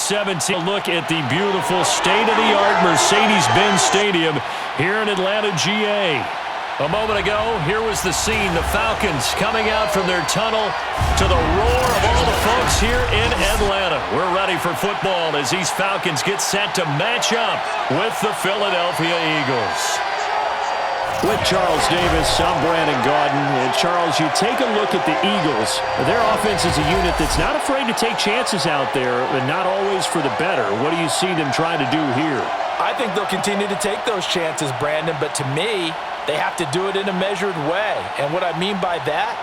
17. Look at the beautiful state-of-the-art Mercedes-Benz Stadium here in Atlanta, GA. A moment ago, here was the scene. The Falcons coming out from their tunnel to the roar of all the folks here in Atlanta. We're ready for football as these Falcons get set to match up with the Philadelphia Eagles. With Charles Davis, I'm Brandon Gaudin. And Charles, you take a look at the Eagles. Their offense is a unit that's not afraid to take chances out there, but not always for the better. What do you see them trying to do here? I think they'll continue to take those chances, Brandon, but to me, they have to do it in a measured way. And what I mean by that,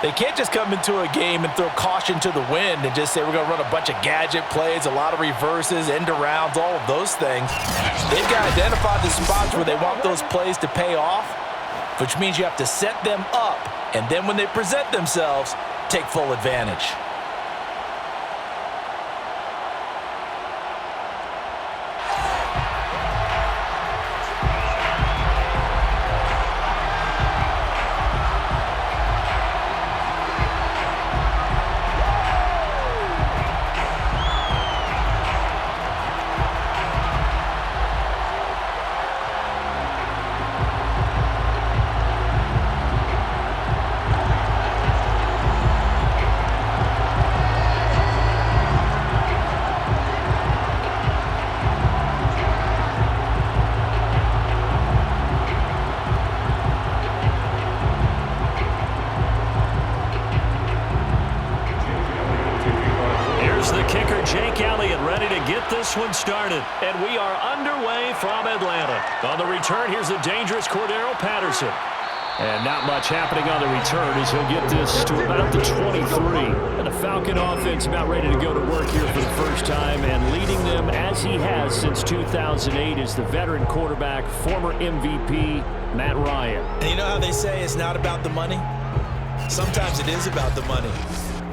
they can't just come into a game and throw caution to the wind and just say we're going to run a bunch of gadget plays, a lot of reverses, end arounds, all of those things. They've got to identify the spots where they want those plays to pay off, which means you have to set them up, and then when they present themselves, take full advantage. This one started, and we are underway from Atlanta. On the return, here's the dangerous Cordero Patterson. And not much happening on the return as he'll get this to about the 23. And the Falcon offense about ready to go to work here for the first time, and leading them as he has since 2008 is the veteran quarterback, former MVP, Matt Ryan. And you know how they say it's not about the money? Sometimes it is about the money.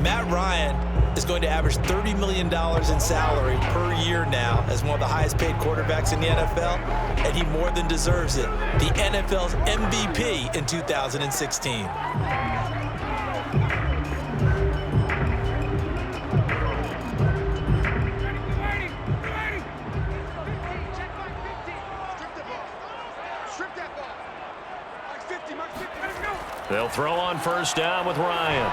Matt Ryan is going to average $30 million in salary per year now as one of the highest paid quarterbacks in the NFL, and he more than deserves it. The NFL's MVP in 2016. They'll throw on first down with Ryan.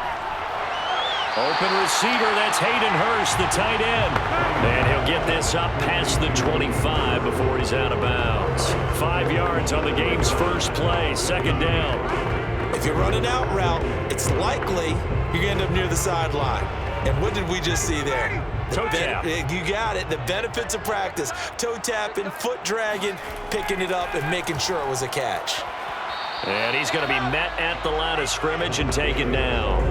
Open receiver, that's Hayden Hurst, the tight end. And he'll get this up past the 25 before he's out of bounds. 5 yards on the game's first play, second down. If you're running out route, it's likely you're going to end up near the sideline. And what did we just see there? Toe tap. You got it. The benefits of practice. Toe tapping, foot dragging, picking it up, and making sure it was a catch. And he's going to be met at the line of scrimmage and taken down.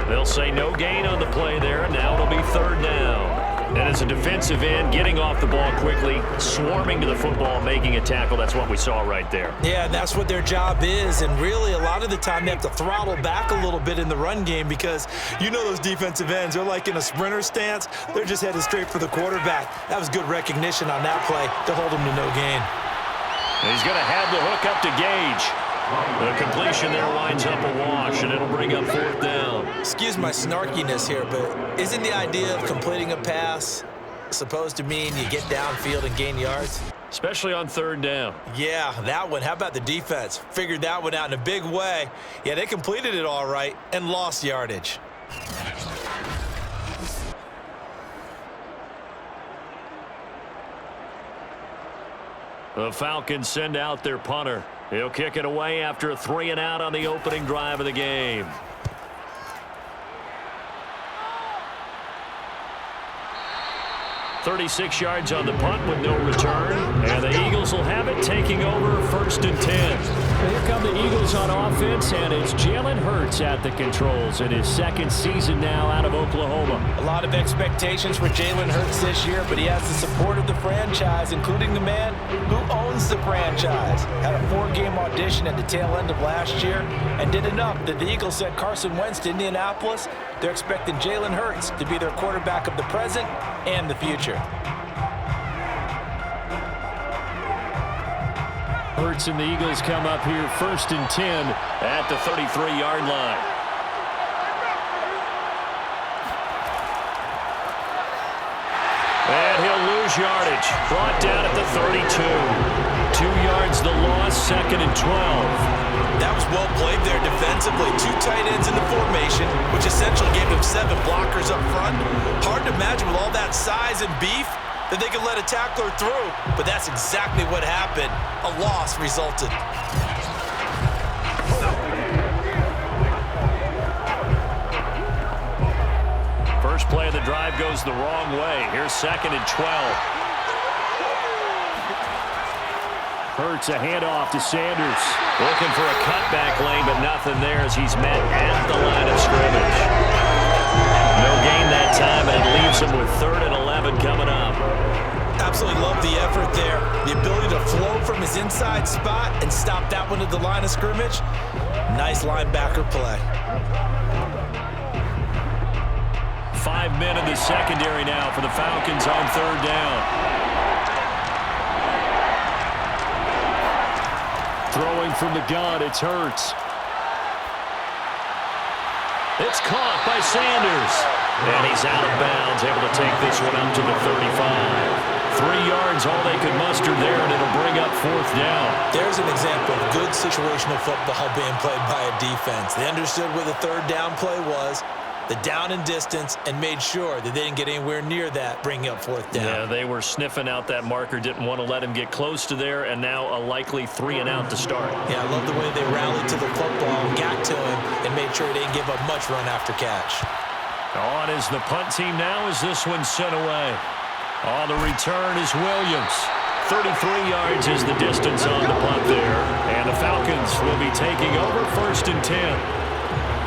They'll say no gain on the play there, and now it'll be third down. And as a defensive end, getting off the ball quickly, swarming to the football, making a tackle, that's what we saw right there. Yeah, that's what their job is, and really a lot of the time they have to throttle back a little bit in the run game because you know those defensive ends, they're like in a sprinter stance. They're just headed straight for the quarterback. That was good recognition on that play to hold him to no gain. And he's going to have the hook up to Gage. The completion there winds up a wash, and it'll bring up fourth down. Excuse my snarkiness here, but isn't the idea of completing a pass supposed to mean you get downfield and gain yards? Especially on third down. Yeah, that one. How about the defense? Figured that one out in a big way. Yeah, they completed it all right and lost yardage. The Falcons send out their punter. He'll kick it away after a 3-and-out on the opening drive of the game. .36 yards on the punt with no return. And the Eagles will have it, taking over first and 10. Here come the Eagles on offense, and it's Jalen Hurts at the controls in his second season now out of Oklahoma. A lot of expectations for Jalen Hurts this year, but he has the support of the franchise, including the man who owns the franchise. Had a 4-game audition at the tail end of last year and did enough that the Eagles sent Carson Wentz to Indianapolis. They're expecting Jalen Hurts to be their quarterback of the present and the future. Hurts and the Eagles come up here first and 10 at the 33-yard line. lose yardage. Brought down at the 32. 2 yards the loss, 2nd and 12. That was well played there defensively. 2 tight ends in the formation, which essentially gave him 7 blockers up front. Hard to imagine with all that size and beef that they could let a tackler through, but that's exactly what happened. A loss resulted. First play of the drive goes the wrong way. Here's 2nd and 12. Hurts a handoff to Sanders. Looking for a cutback lane, but nothing there as he's met at the line of scrimmage. No gain that time, and it leaves him with 3rd and 11 coming up. Absolutely love the effort there. The ability to flow from his inside spot and stop that one at the line of scrimmage. Nice linebacker play. 5 men in the secondary now for the Falcons on 3rd down. Throwing from the gun, it's Hurts. It's caught by Sanders. And he's out of bounds, able to take this one up to the 35. 3 yards, all they could muster there, and it'll bring up 4th down. There's an example of good situational football being played by a defense. They understood where the 3rd down play was, the down and distance, and made sure that they didn't get anywhere near that, bringing up 4th down. Yeah, they were sniffing out that marker, didn't want to let him get close to there, and now a likely 3 and out to start. Yeah, I love the way they rallied to the football, got to him, and made sure they didn't give up much run after catch. On is the punt team now as this one's sent away. On the return is Williams. 33 yards is the distance on the punt there. And the Falcons will be taking over 1st and 10.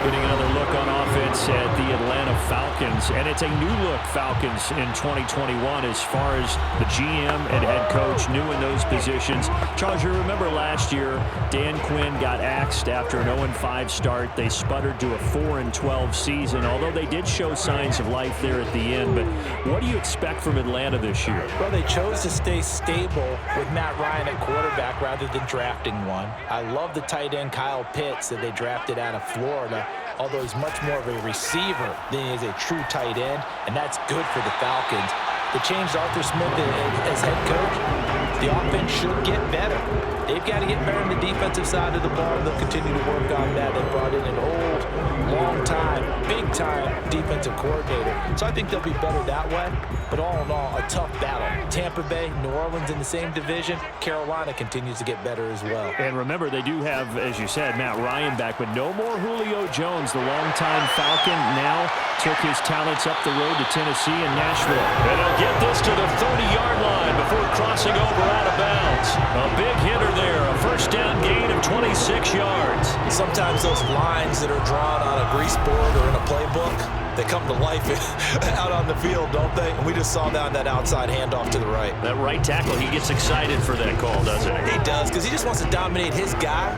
Getting another look on offense at the Atlanta Falcons. And it's a new-look Falcons in 2021 as far as the GM and head coach new in those positions. Charles, you remember last year, Dan Quinn got axed after an 0-5 start. They sputtered to a 4-12 season, although they did show signs of life there at the end. But what do you expect from Atlanta this year? Well, they chose to stay stable with Matt Ryan at quarterback rather than drafting one. I love the tight end Kyle Pitts that they drafted out of Florida, although he's much more of a receiver than he is a true tight end, and that's good for the Falcons. They changed Arthur Smith as head coach. The offense should get better. They've got to get better on the defensive side of the ball, and they'll continue to work on that. They brought in an old, long-time, big-time defensive coordinator, so I think they'll be better that way. But all in all, a tough battle. Tampa Bay, New Orleans in the same division. Carolina continues to get better as well. And remember, they do have, as you said, Matt Ryan back, but no more Julio Jones, the longtime Falcon, now took his talents up the road to Tennessee and Nashville. And he'll get this to the 30-yard line before crossing over out of bounds. A big hitter there, a 1st down gain of 26 yards. Sometimes those lines that are drawn on a grease board or in a playbook, they come to life out on the field, don't they? And we just saw that on that outside handoff to the right. That right tackle, he gets excited for that call, doesn't he? He does, because he just wants to dominate his guy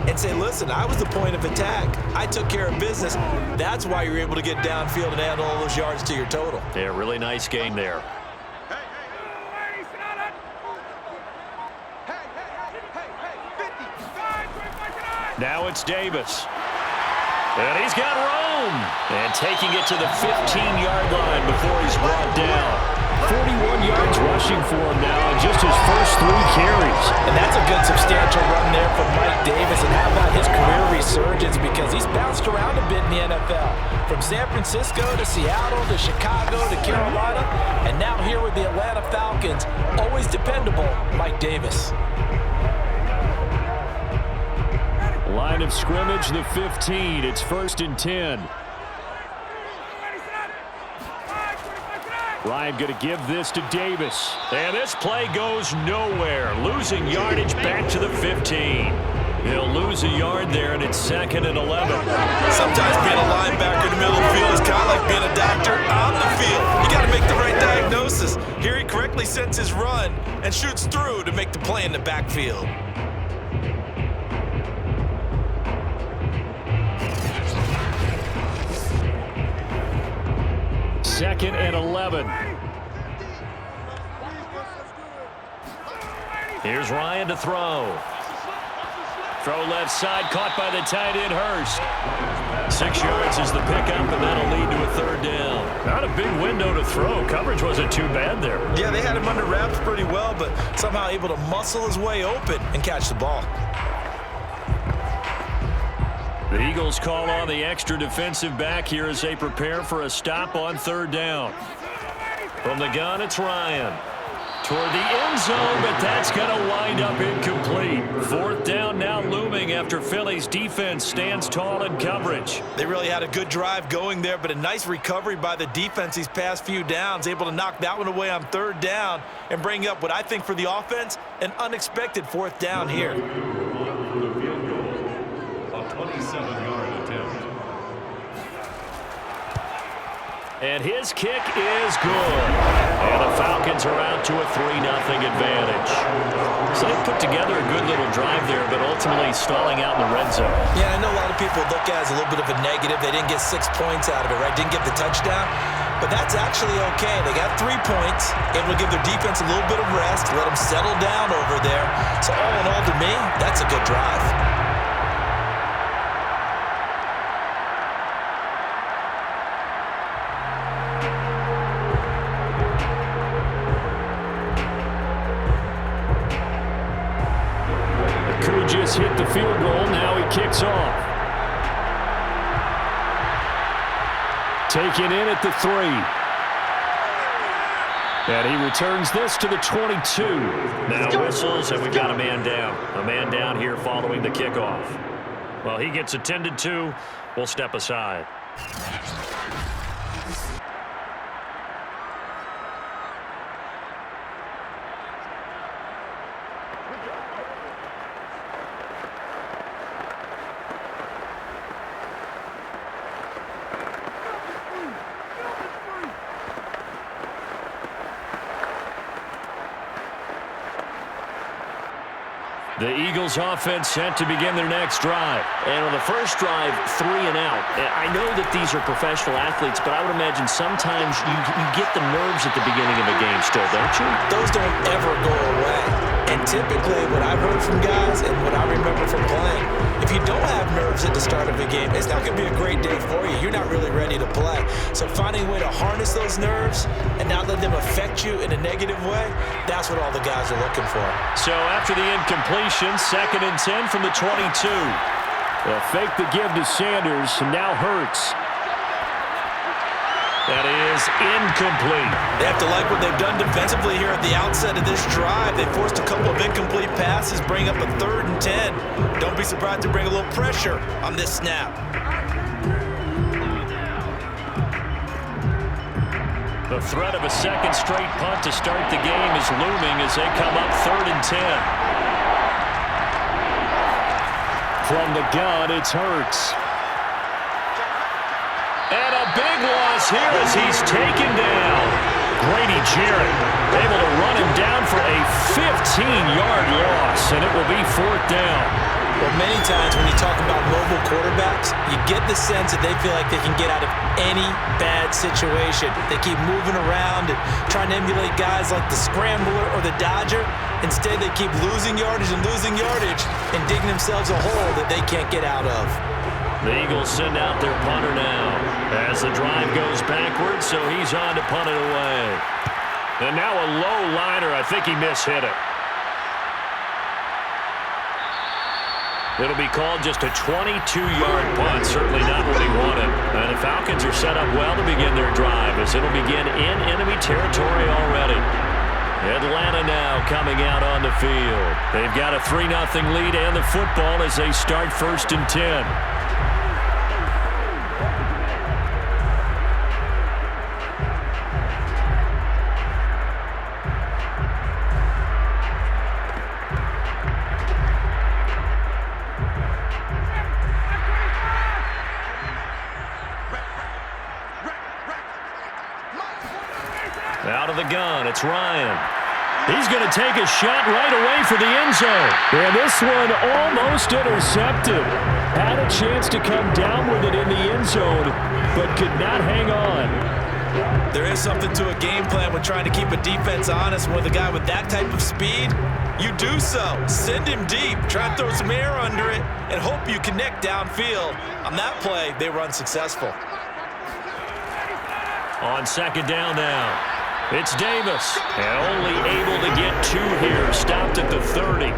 and say, listen, I was the point of attack. I took care of business. That's why you're able to get downfield and add all those yards to your total. Yeah, really nice game there. Now it's Davis. And he's got room. And taking it to the 15-yard line before he's brought down. 41 yards rushing for him now in just his first 3 carries. And that's a good substantial run there from Mike Davis. And how about his career resurgence? Because he's bounced around a bit in the NFL. From San Francisco to Seattle to Chicago to Carolina. And now here with the Atlanta Falcons. Always dependable, Mike Davis. Line of scrimmage, the 15. It's 1st and 10. Ryan going to give this to Davis. And this play goes nowhere. Losing yardage back to the 15. He'll lose a yard there, and it's 2nd and 11. Sometimes being a linebacker in the middle of the field is kind of like being a doctor on the field. You got to make the right diagnosis. Here he correctly sets his run and shoots through to make the play in the backfield. Second and 11. Here's Ryan to throw. Throw left side, caught by the tight end, Hurst. 6 yards is the pickup, and that'll lead to a 3rd down. Not a big window to throw. Coverage wasn't too bad there. Yeah, they had him him under wraps pretty well, but somehow able to muscle his way open and catch the ball. The Eagles call on the extra defensive back here as they prepare for a stop on third down. From the gun, it's Ryan. Toward the end zone, but that's going to wind up incomplete. Fourth down now looming after Philly's defense stands tall in coverage. They really had a good drive going there, but a nice recovery by the defense these past few downs, able to knock that one away on third down and bring up what I think for the offense, an unexpected fourth down here. A 27-yard attempt. And his kick is good. And the Falcons are out to a 3-0 advantage. So they put together a good little drive there, but ultimately stalling out in the red zone. Yeah, I know a lot of people look at it as a little bit of a negative. They didn't get 6 points out of it, right? Didn't get the touchdown. But that's actually okay. They got 3 points, able to give their defense a little bit of rest, let them settle down over there. So all in all, to me, that's a good drive. Just hit the field goal. Now he kicks off. Taken in at the 3. And he returns this to the 22. Now whistles, and we've got a man down. A man down here following the kickoff. Well, he gets attended to. We'll step aside. The Eagles offense set to begin their next drive. And on the first drive, 3 and out. I know that these are professional athletes, but I would imagine sometimes you get the nerves at the beginning of a game still, don't you? Those don't ever go away. And typically what I've heard from guys and what I remember from playing, if you don't have nerves at the start of a game, it's not going to be a great day for you. You're not really ready to play. So finding a way to harness those nerves and not let them affect you in a negative way, that's what all the guys are looking for. So after the incompletion, 2nd and 10 from the 22. They'll fake the give to Sanders, and now Hurts. That is incomplete. They have to like what they've done defensively here at the outset of this drive. They forced a couple of incomplete passes, bring up a 3rd and 10. Don't be surprised to bring a little pressure on this snap. The threat of a second straight punt to start the game is looming as they come up 3rd and 10. From the gun, it's Hurts. And a big loss here as he's taken down. Grady Jarrett able to run him down for a 15-yard loss, and it will be 4th down. Well, many times when you talk about mobile quarterbacks, you get the sense that they feel like they can get out of any bad situation. They keep moving around and trying to emulate guys like the Scrambler or the Dodger. Instead, they keep losing yardage and digging themselves a hole that they can't get out of. The Eagles send out their punter now as the drive goes backwards, so he's on to punt it away. And now a low liner. I think he mishit it. It'll be called just a 22-yard punt, certainly not what he wanted. And the Falcons are set up well to begin their drive as it'll begin in enemy territory already. Atlanta now coming out on the field. They've got a 3-0 lead and the football as they start 1st and 10. Out of the gun, it's Ryan. He's going to take a shot right away for the end zone. And this one almost intercepted. Had a chance to come down with it in the end zone, but could not hang on. There is something to a game plan when trying to keep a defense honest. With a guy with that type of speed, you do so. Send him deep, try and throw some air under it, and hope you connect downfield. On that play, they were unsuccessful. On 2nd down now. It's Davis, and only able to get 2 here, stopped at the 30.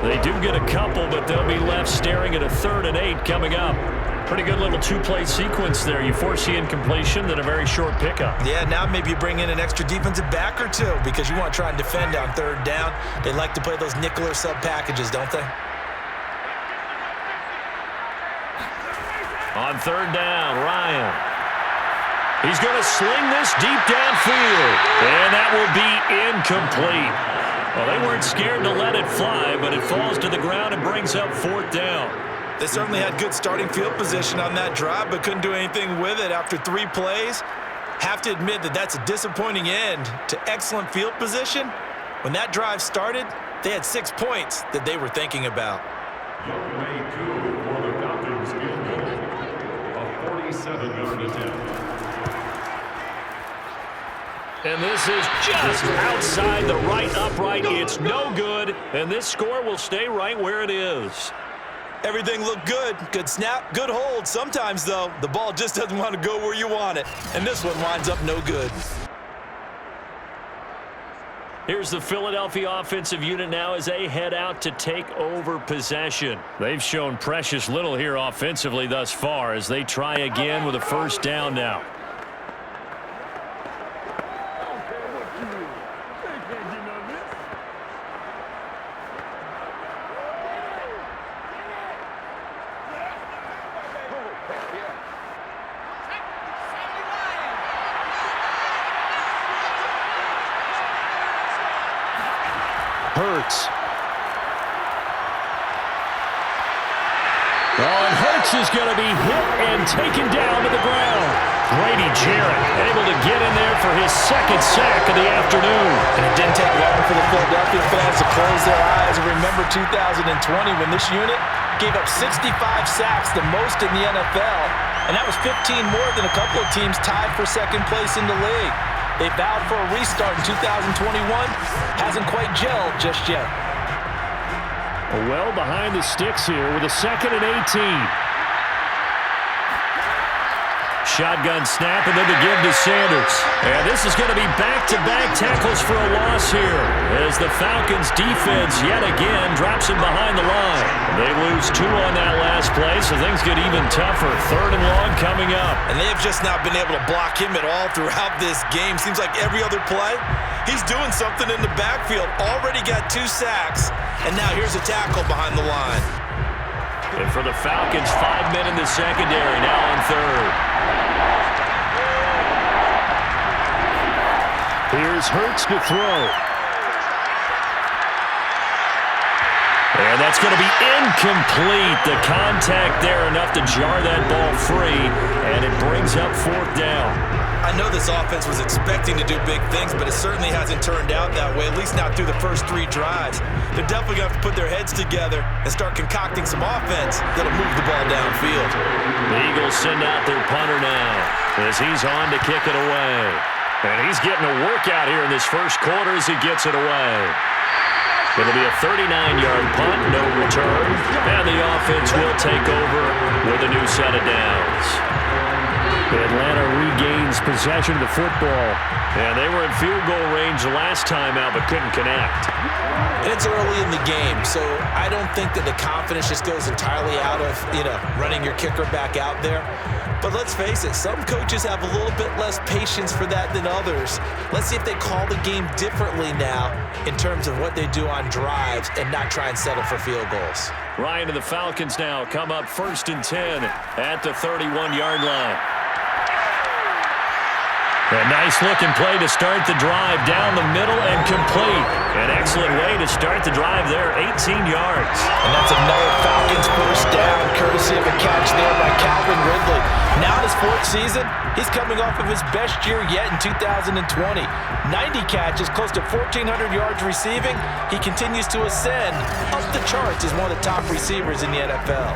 They do get a couple, but they'll be left staring at a 3rd and 8 coming up. Pretty good little 2-play sequence there. You force the incompletion, then a very short pickup. Yeah, now maybe you bring in an extra defensive back or 2 because you want to try and defend on 3rd down. They like to play those nickel or sub packages, don't they? On 3rd down, Ryan. He's going to sling this deep downfield, and that will be incomplete. Well, they weren't scared to let it fly, but it falls to the ground and brings up 4th down. They certainly had good starting field position on that drive, but couldn't do anything with it after 3 plays. Have to admit that that's a disappointing end to excellent field position. When that drive started, they had 6 points that they were thinking about. Young made good for the Falcons field goal. A 47-yard attempt. And this is just outside the right upright. It's no good, and this score will stay right where it is. Everything looked good. Good snap, good hold. Sometimes, though, the ball just doesn't want to go where you want it. And this one winds up no good. Here's the Philadelphia offensive unit now as they head out to take over possession. They've shown precious little here offensively thus far as they try again with a 1st down now. Hurts. Oh, and Hurts is going to be hit and taken down to the ground. Grady Jarrett able to get in there for his 2nd sack of the afternoon. And it didn't take long for the Philadelphia fans to close their eyes and remember 2020 when this unit gave up 65 sacks, the most in the NFL. And that was 15 more than a couple of teams tied for 2nd place in the league. They vowed for a restart in 2021. Hasn't quite gelled just yet. Well behind the sticks here with a 2nd and 18. Shotgun snap and then the give to Sanders. And this is going to be back-to-back tackles for a loss here as the Falcons defense yet again drops him behind the line. They lose 2 on that last play, so things get even tougher. 3rd and long coming up. And they have just not been able to block him at all throughout this game. Seems like every other play, he's doing something in the backfield. Already got 2 sacks, and now here's a tackle behind the line. And for the Falcons, 5 men in the secondary, now on 3rd. Here's Hurts to throw. And that's going to be incomplete. The contact there enough to jar that ball free, and it brings up 4th down. I know this offense was expecting to do big things, but it certainly hasn't turned out that way, at least not through the first 3 drives. They're definitely going to have to put their heads together and start concocting some offense that'll move the ball downfield. The Eagles send out their punter now as he's on to kick it away. And he's getting a workout here in this first quarter as he gets it away. It'll be a 39-yard punt, no return. And the offense will take over with a new set of downs. Atlanta regains possession of the football. And they were in field goal range the last time out but couldn't connect. It's early in the game, so I don't think that the confidence just goes entirely out of, running your kicker back out there. But let's face it, some coaches have a little bit less patience for that than others. Let's see if they call the game differently now in terms of what they do on drives and not try and settle for field goals. Ryan and the Falcons now come up 1st and 10 at the 31-yard line. A nice-looking play to start the drive down the middle and complete. An excellent way to start the drive there, 18 yards. And that's another Falcons 1st down, courtesy of a catch there by Calvin Ridley. Now in his 4th season, he's coming off of his best year yet in 2020. 90 catches, close to 1,400 yards receiving. He continues to ascend up the charts as one of the top receivers in the NFL.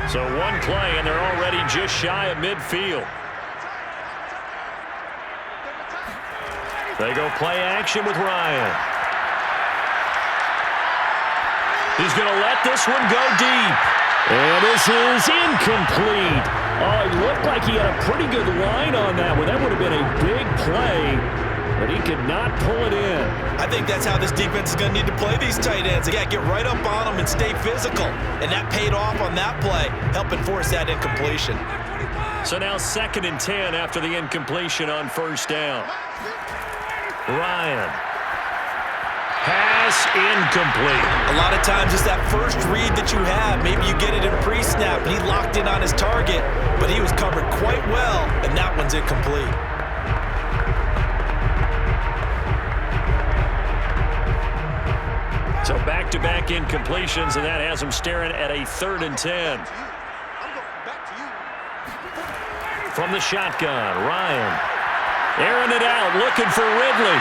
So 1 play, and they're already just shy of midfield. They go play action with Ryan. He's going to let this one go deep. And this is incomplete. Oh, it looked like he had a pretty good line on that one. That would have been a big play, but he could not pull it in. I think that's how this defense is going to need to play these tight ends. They got to get right up on them and stay physical. And that paid off on that play, helping force that incompletion. So now 2nd and 10 after the incompletion on 1st down. Ryan. Pass incomplete. A lot of times it's that first read that you have. Maybe you get it in pre-snap, and he locked in on his target, but he was covered quite well, and that one's incomplete. So back-to-back incompletions, and that has him staring at a 3rd and 10. From the shotgun, Ryan. Airing it out, looking for Ridley.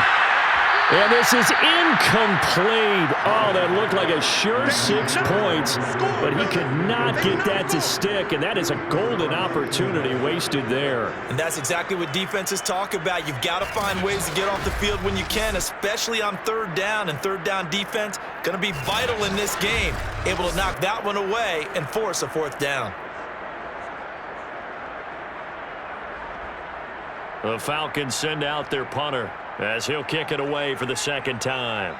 And this is incomplete. Oh, that looked like a sure 6 points, but he could not get that to stick, and that is a golden opportunity wasted there. And that's exactly what defenses talk about. You've got to find ways to get off the field when you can, especially on 3rd down, and 3rd down defense going to be vital in this game, able to knock that one away and force a 4th down. The Falcons send out their punter as he'll kick it away for the 2nd time.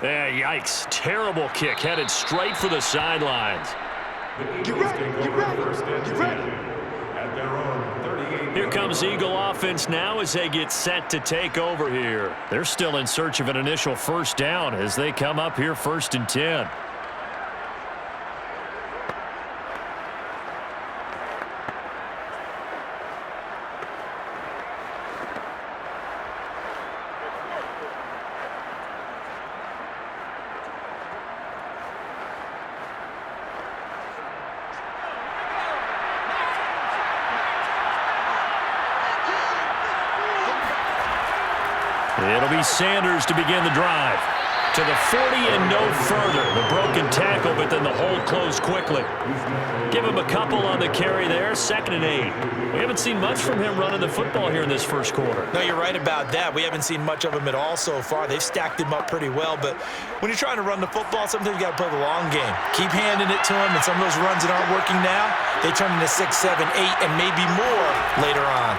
Yikes. Terrible kick headed straight for the sidelines. Get ready. At their own 38. Here comes Eagle offense now as they get set to take over here. They're still in search of an initial 1st down as they come up here 1st and 10. It'll be Sanders to begin the drive. To the 40 and no further. The broken tackle, but then the hole closed quickly. Give him a couple on the carry there. 2nd and 8. We haven't seen much from him running the football here in this 1st quarter. No, you're right about that. We haven't seen much of him at all so far. They've stacked him up pretty well, but when you're trying to run the football, sometimes you got to play the long game. Keep handing it to him, and some of those runs that aren't working now, they turn into 6, 7, 8, and maybe more later on.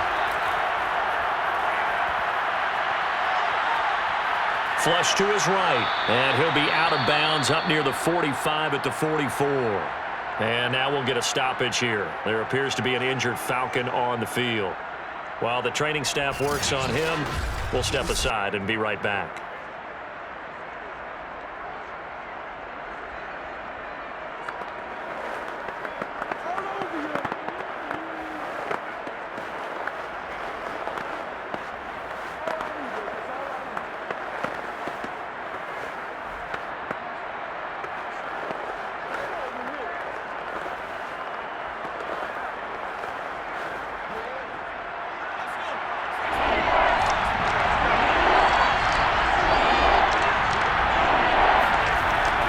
Flush to his right, and he'll be out of bounds up near the 45 at the 44. And now we'll get a stoppage here. There appears to be an injured Falcon on the field. While the training staff works on him, we'll step aside and be right back.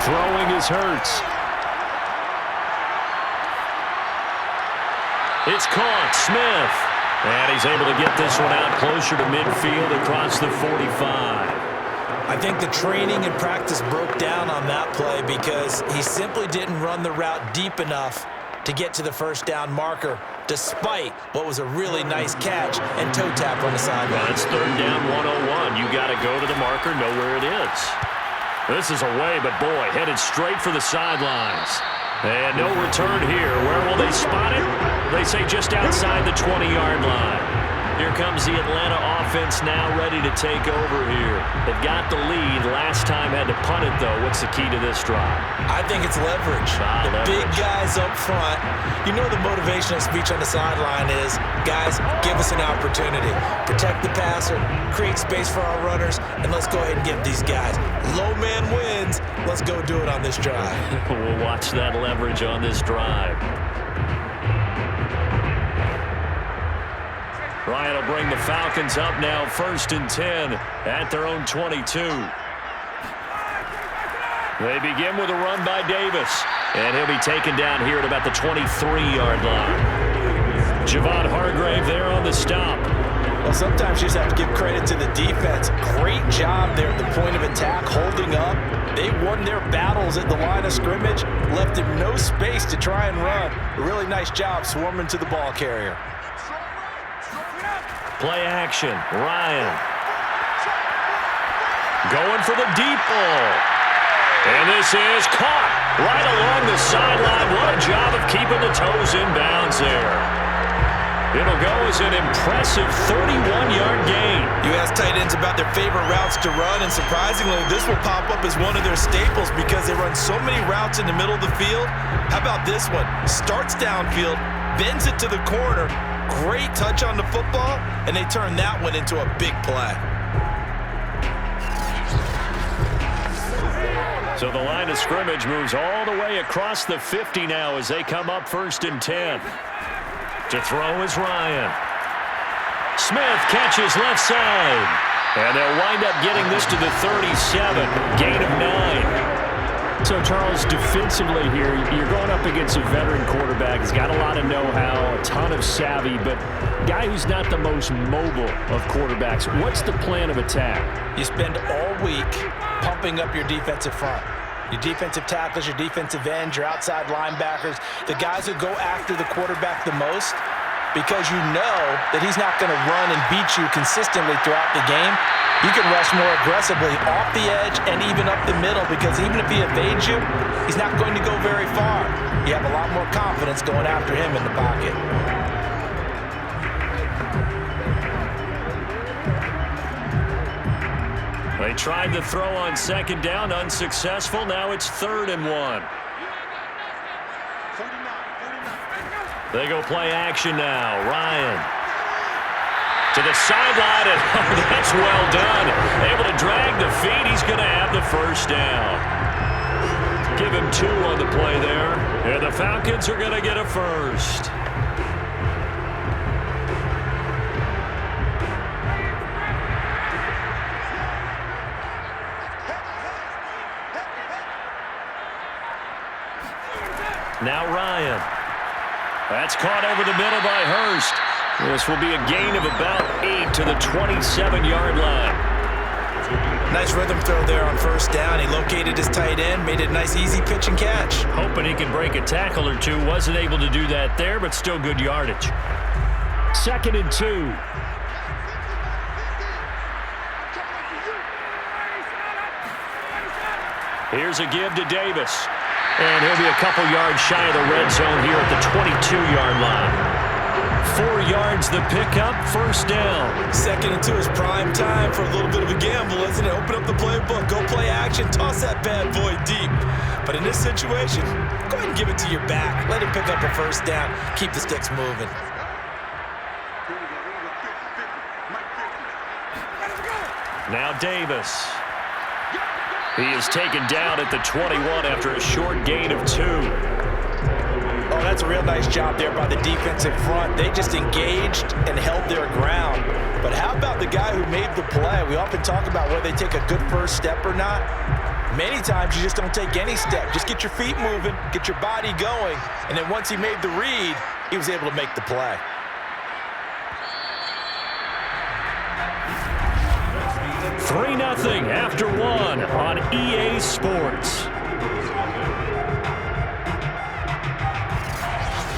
Throwing is Hurts. It's caught. Smith. And he's able to get this one out closer to midfield across the 45. I think the training and practice broke down on that play because he simply didn't run the route deep enough to get to the 1st down marker, despite what was a really nice catch and toe tap on the sideline. Well, it's 3rd down 101. You got to go to the marker, know where it is. This is away, but boy, headed straight for the sidelines. And no return here. Where will they spot it? They say just outside the 20-yard line. Here comes the Atlanta offense now ready to take over here. They've got the lead. Last time had to punt it, though. What's the key to this drive? I think it's leverage. The big guys up front. You know the motivational speech on the sideline is, guys, give us an opportunity. Protect the passer, create space for our runners, and let's go ahead and give these guys. Low man wins. Let's go do it on this drive. We'll watch that leverage on this drive. Ryan will bring the Falcons up now 1st and 10 at their own 22. They begin with a run by Davis, and he'll be taken down here at about the 23-yard line. Javon Hargrave there on the stop. Well, sometimes you just have to give credit to the defense. Great job there at the point of attack, holding up. They won their battles at the line of scrimmage, left him no space to try and run. A really nice job swarming to the ball carrier. Play action. Ryan. Going for the deep ball. And this is caught right along the sideline. What a job of keeping the toes in bounds there. It'll go as an impressive 31-yard gain. You ask tight ends about their favorite routes to run, and surprisingly, this will pop up as one of their staples because they run so many routes in the middle of the field. How about this one? Starts downfield, bends it to the corner, great touch on the football, and they turn that one into a big play. So the line of scrimmage moves all the way across the 50 now as they come up 1st and 10. To throw is Ryan. Smith catches left side. And they'll wind up getting this to the 37. Gain of 9. So, Charles, defensively here, you're going up against a veteran quarterback. He's got a lot of know-how, a ton of savvy, but guy who's not the most mobile of quarterbacks. What's the plan of attack? You spend all week pumping up your defensive front. Your defensive tackles, your defensive ends, your outside linebackers, the guys who go after the quarterback the most, because you know that he's not going to run and beat you consistently throughout the game. You can rush more aggressively off the edge and even up the middle, because even if he evades you, he's not going to go very far. You have a lot more confidence going after him in the pocket. They tried to throw on 2nd down, unsuccessful. Now it's 3rd and 1. They go play action now. Ryan to the sideline, and that's well done. Able to drag the feet. He's going to have the 1st down. Give him 2 on the play there. And the Falcons are going to get a 1st. Now Ryan. That's caught over the middle by Hurst. This will be a gain of about 8 to the 27-yard line. Nice rhythm throw there on 1st down. He located his tight end, made it a nice easy pitch and catch. Hoping he can break a tackle or two. Wasn't able to do that there, but still good yardage. 2nd and 2. Here's a give to Davis. And he'll be a couple yards shy of the red zone here at the 22-yard line. 4 yards the pickup, 1st down. 2nd and 2 is prime time for a little bit of a gamble, isn't it? Open up the playbook, go play action, toss that bad boy deep. But in this situation, go ahead and give it to your back. Let him pick up a 1st down. Keep the sticks moving. Now Davis. He is taken down at the 21 after a short gain of 2. Oh, that's a real nice job there by the defensive front. They just engaged and held their ground. But how about the guy who made the play? We often talk about whether they take a good 1st step or not. Many times you just don't take any step. Just get your feet moving, get your body going, and then once he made the read, he was able to make the play. Three 3-0 after 1 on EA Sports.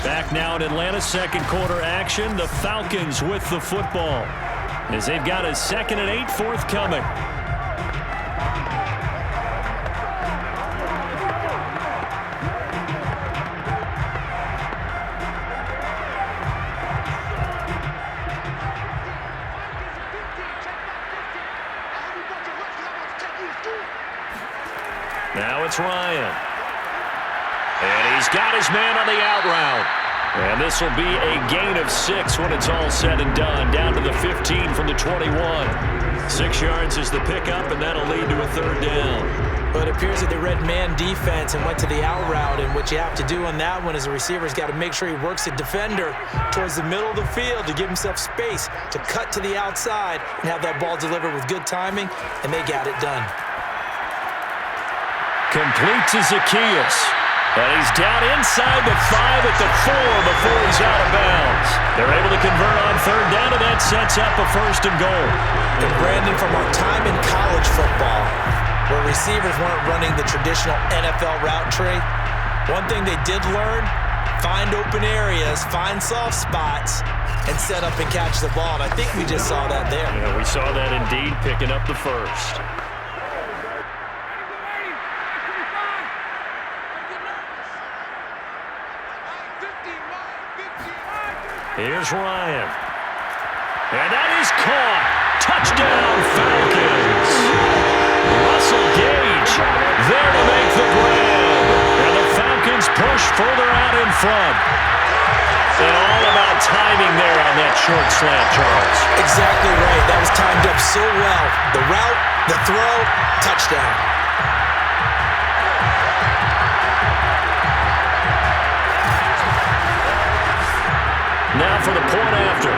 Back now in Atlanta, 2nd quarter action. The Falcons with the football as they've got a 2nd and 8 forthcoming. Now it's Ryan. And he's got his man on the out route. And this will be a gain of 6 when it's all said and done. Down to the 15 from the 21. 6 yards is the pickup, and that'll lead to a 3rd down. But it appears that they read man defense and went to the out route. And what you have to do on that one is the receiver's got to make sure he works the defender towards the middle of the field to give himself space to cut to the outside and have that ball delivered with good timing, and they got it done. Complete to Zacchaeus. And he's down inside the 5 at the 4 before he's out of bounds. They're able to convert on 3rd down, and that that sets up a 1st and goal. And Brandon, from our time in college football, where receivers weren't running the traditional NFL route tree, one thing they did learn, find open areas, find soft spots, and set up and catch the ball. And I think we just saw that there. Yeah, we saw that indeed, picking up the 1st. Here's Ryan. And that is caught. Touchdown, Falcons. Russell Gage there to make the grab. And the Falcons push further out in front. And all about timing there on that short slant, Charles. Exactly right. That was timed up so well. The route, the throw, touchdown. Now for the point after.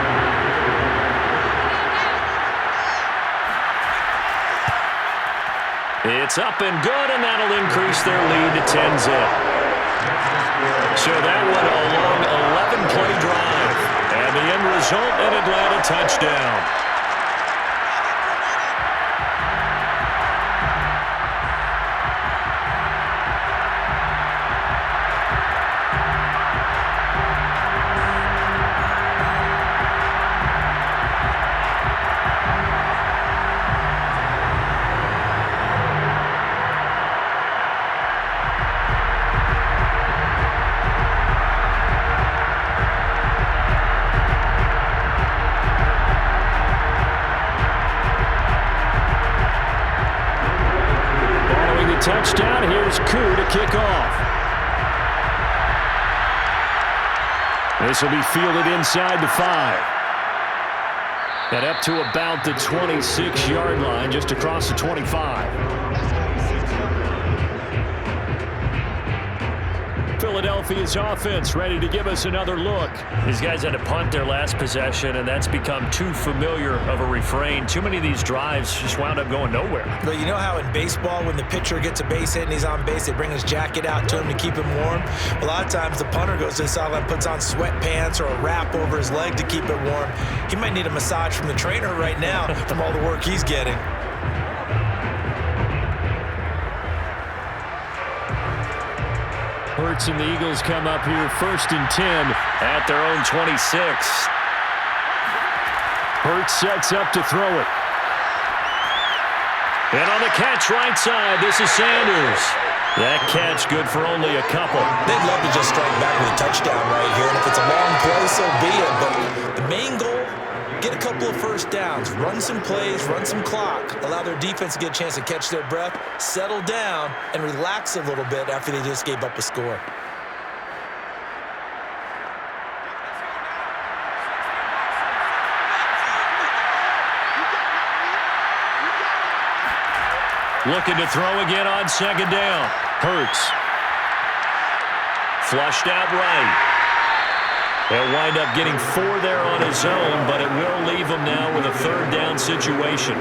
It's up and good, and that'll increase their lead to 10-zip. So that one a long 11-play drive. And the end result, an Atlanta touchdown. Touchdown. Here's Koo to kick off. This will be fielded inside the 5. And up to about the 26-yard line, just across the 25. Philadelphia's offense ready to give us another look. These guys had to punt their last possession, and that's become too familiar of a refrain. Too many of these drives just wound up going nowhere. But you know how in baseball, when the pitcher gets a base hit and he's on base, they bring his jacket out to him to keep him warm? A lot of times the punter goes to the sideline, puts on sweatpants or a wrap over his leg to keep it warm. He might need a massage from the trainer right now from all the work he's getting. Hurts and the Eagles come up here 1st and 10 at their own 26. Hurts sets up to throw it. And on the catch right side, this is Sanders. That catch good for only a couple. They'd love to just strike back with a touchdown right here, and if it's a long play, so be it. But the main goal, get a couple of 1st downs, run some plays, run some clock, allow their defense to get a chance to catch their breath, settle down, and relax a little bit after they just gave up a score. Looking to throw again on 2nd down. Hurts. Flushed out right. He'll wind up getting 4 there on his own, but it will leave him now with a 3rd down situation.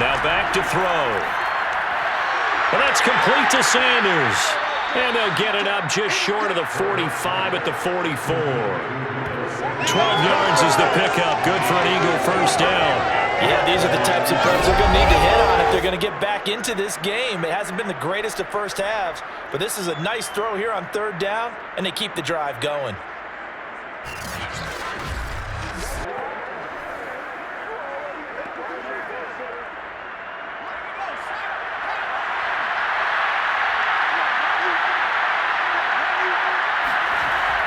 Now back to throw. Well, that's complete to Sanders. And they'll get it up just short of the 45 at the 44. 12 yards is the pickup. Good for an Eagle 1st down. Yeah, these are the types of plays they're going to need to hit on if they're going to get back into this game. It hasn't been the greatest of first halves, but this is a nice throw here on 3rd down, and they keep the drive going.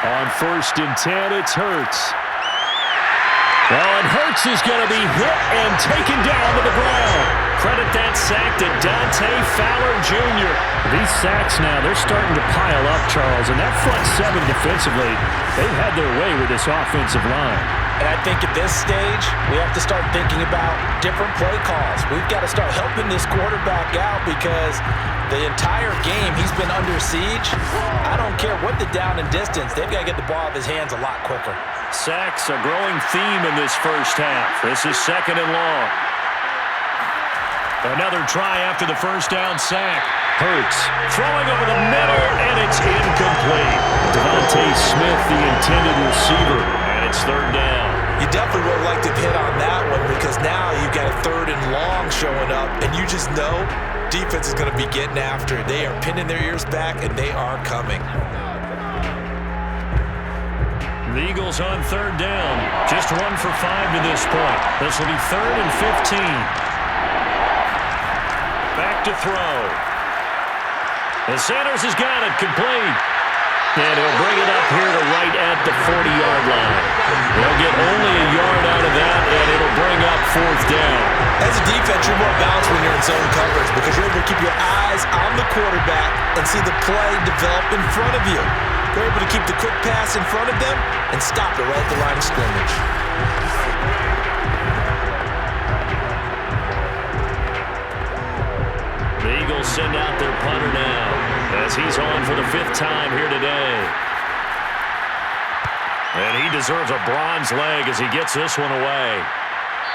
On 1st and 10, it's Hurts. Well, and Hurts is going to be hit and taken down to the ground. Credit that sack to Dante Fowler Jr. These sacks now, they're starting to pile up, Charles, and that front 7 defensively, they've had their way with this offensive line. And I think at this stage, we have to start thinking about different play calls. We've got to start helping this quarterback out because the entire game he's been under siege. I don't care what the down and distance. They've got to get the ball out of his hands a lot quicker. Sacks a growing theme in this first half. This is 2nd and long. Another try after the first down sack. Hurts throwing over the middle, and it's incomplete. Devontae Smith, the intended receiver, and it's 3rd down. You definitely would have liked to hit on that one because now you've got a 3rd and long showing up, and you just know defense is going to be getting after it. They are pinning their ears back, and they are coming. The Eagles on 3rd down. Just 1 for 5 to this point. This will be 3rd and 15. Back to throw. And Sanders has got it complete. And he'll bring it up here to right at the 40-yard line. They'll get only a yard out of that, and it'll bring up 4th down. As a defense, you're more balanced when you're in zone coverage because you're able to keep your eyes on the quarterback and see the play develop in front of you. You're able to keep the quick pass in front of them and stop it right at the line of scrimmage. The Eagles send out their punter now as he's on for the 5th time here today. And he deserves a bronze leg as he gets this one away.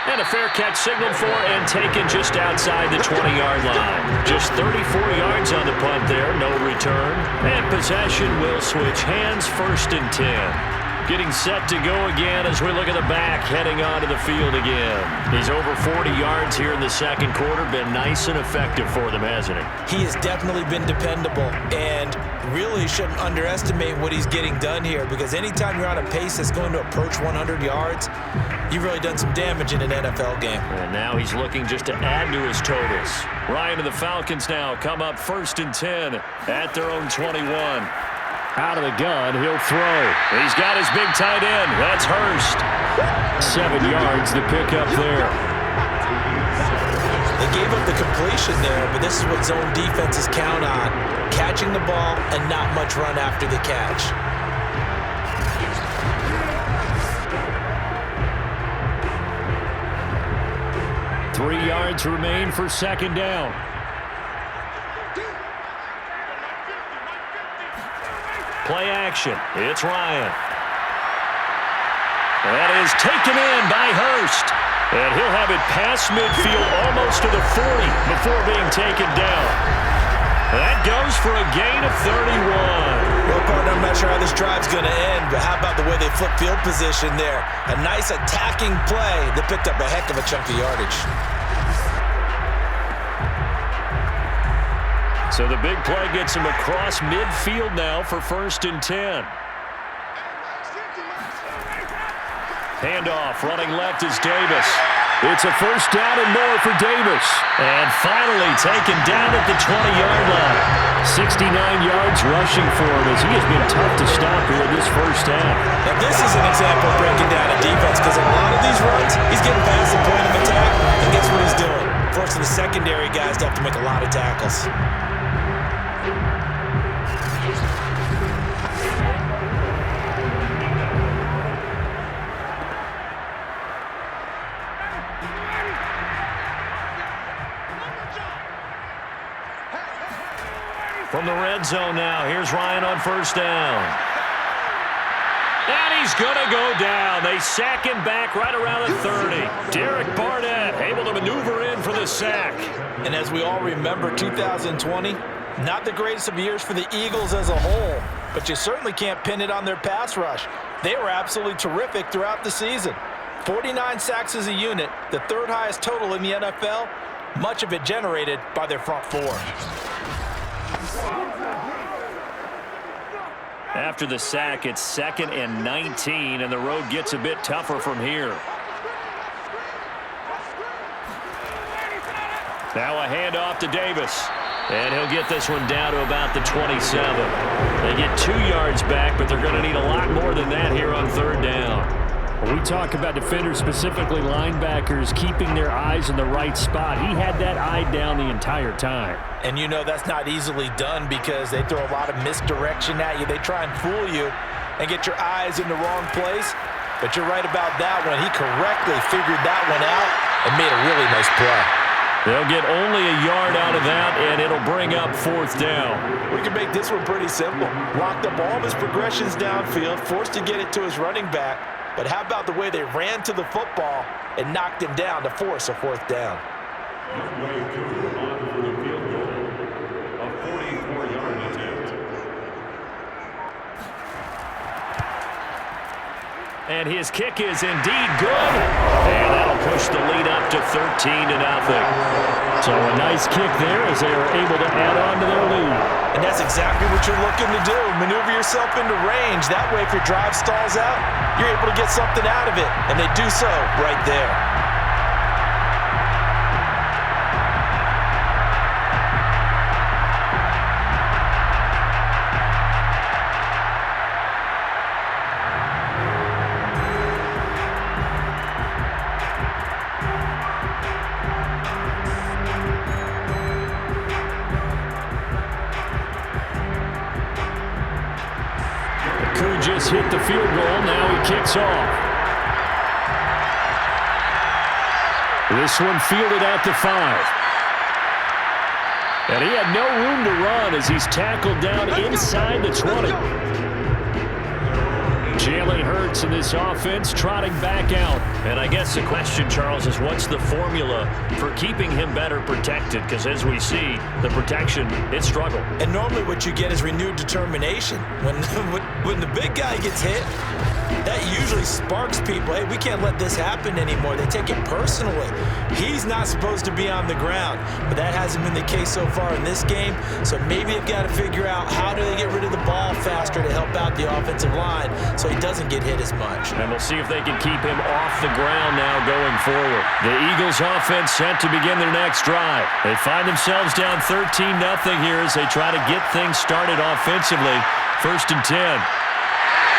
And a fair catch signaled for and taken just outside the 20-yard line. Just 34 yards on the punt there, no return. And possession will switch hands, 1st and 10. Getting set to go again as we look at the back, heading onto the field again. He's over 40 yards here in the 2nd quarter. Been nice and effective for them, hasn't he? He has definitely been dependable, and really shouldn't underestimate what he's getting done here because anytime you're on a pace that's going to approach 100 yards, you've really done some damage in an NFL game. And now he's looking just to add to his totals. Ryan and the Falcons now come up 1st and 10 at their own 21. Out of the gun, he'll throw. He's got his big tight end. That's Hurst. 7 yards to pick up there. They gave up the completion there, but this is what zone defenses count on. Catching the ball and not much run after the catch. Three yards remain for 2nd down. Play action. It's Ryan. That is taken in by Hurst. And he'll have it past midfield almost to the 40 before being taken down. That goes for a gain of 31. Well, partner, I'm not sure how this drive's going to end, but how about the way they flip field position there? A nice attacking play that picked up a heck of a chunk of yardage. So the big play gets him across midfield now for 1st and 10. Handoff, running left is Davis. It's a 1st down and more for Davis. And finally taken down at the 20-yard line. 69 yards rushing for him as he has been tough to stop here in this 1st half. Now this is an example of breaking down a defense because a lot of these runs, he's getting past the point of attack and guess what he's doing? Forcing the secondary guys to have to make a lot of tackles. From the red zone now, here's Ryan on 1st down. And he's going to go down. They sack him back right around the 30. Derek Barnett able to maneuver in for the sack. And as we all remember, 2020, not the greatest of years for the Eagles as a whole, but you certainly can't pin it on their pass rush. They were absolutely terrific throughout the season. 49 sacks as a unit, the 3rd highest total in the NFL, much of it generated by their front 4. After the sack, it's 2nd and 19, and the road gets a bit tougher from here. Now a handoff to Davis. And he'll get this one down to about the 27. They get 2 yards back, but they're going to need a lot more than that here on 3rd down. When we talk about defenders, specifically linebackers, keeping their eyes in the right spot, he had that eye down the entire time. And you know that's not easily done because they throw a lot of misdirection at you. They try and fool you and get your eyes in the wrong place. But you're right about that one. He correctly figured that one out and made a really nice play. They'll get only a yard out of that, and it'll bring up 4th down. We can make this one pretty simple. Locked up all of his progressions downfield, forced to get it to his running back, but how about the way they ran to the football and knocked him down to force a 4th down? Midway to on for the field goal. A 44-yard attempt. And his kick is indeed good. And that'll push the lead up to 13-0. So a nice kick there as they are able to add on to their lead. And that's exactly what you're looking to do. Maneuver yourself into range. That way, if your drive stalls out, you're able to get something out of it. And they do so right there. Just hit the field goal. Now he kicks off. This one fielded at the 5. And he had no room to run as he's tackled down inside the 20. Jalen Hurts in this offense trotting back out. And I guess the question, Charles, is what's the formula for keeping him better protected? Because as we see, the protection, it struggled. And normally what you get is renewed determination. When the big guy gets hit, that usually sparks people. Hey, we can't let this happen anymore. They take it personally. He's not supposed to be on the ground, but that hasn't been the case so far in this game. So maybe they've got to figure out how do they get rid of the ball faster to help out the offensive line so he doesn't get hit as much. And we'll see if they can keep him off the ground now going forward. The Eagles offense set to begin their next drive. They find themselves down 13-0 here as they try to get things started offensively. 1st and 10.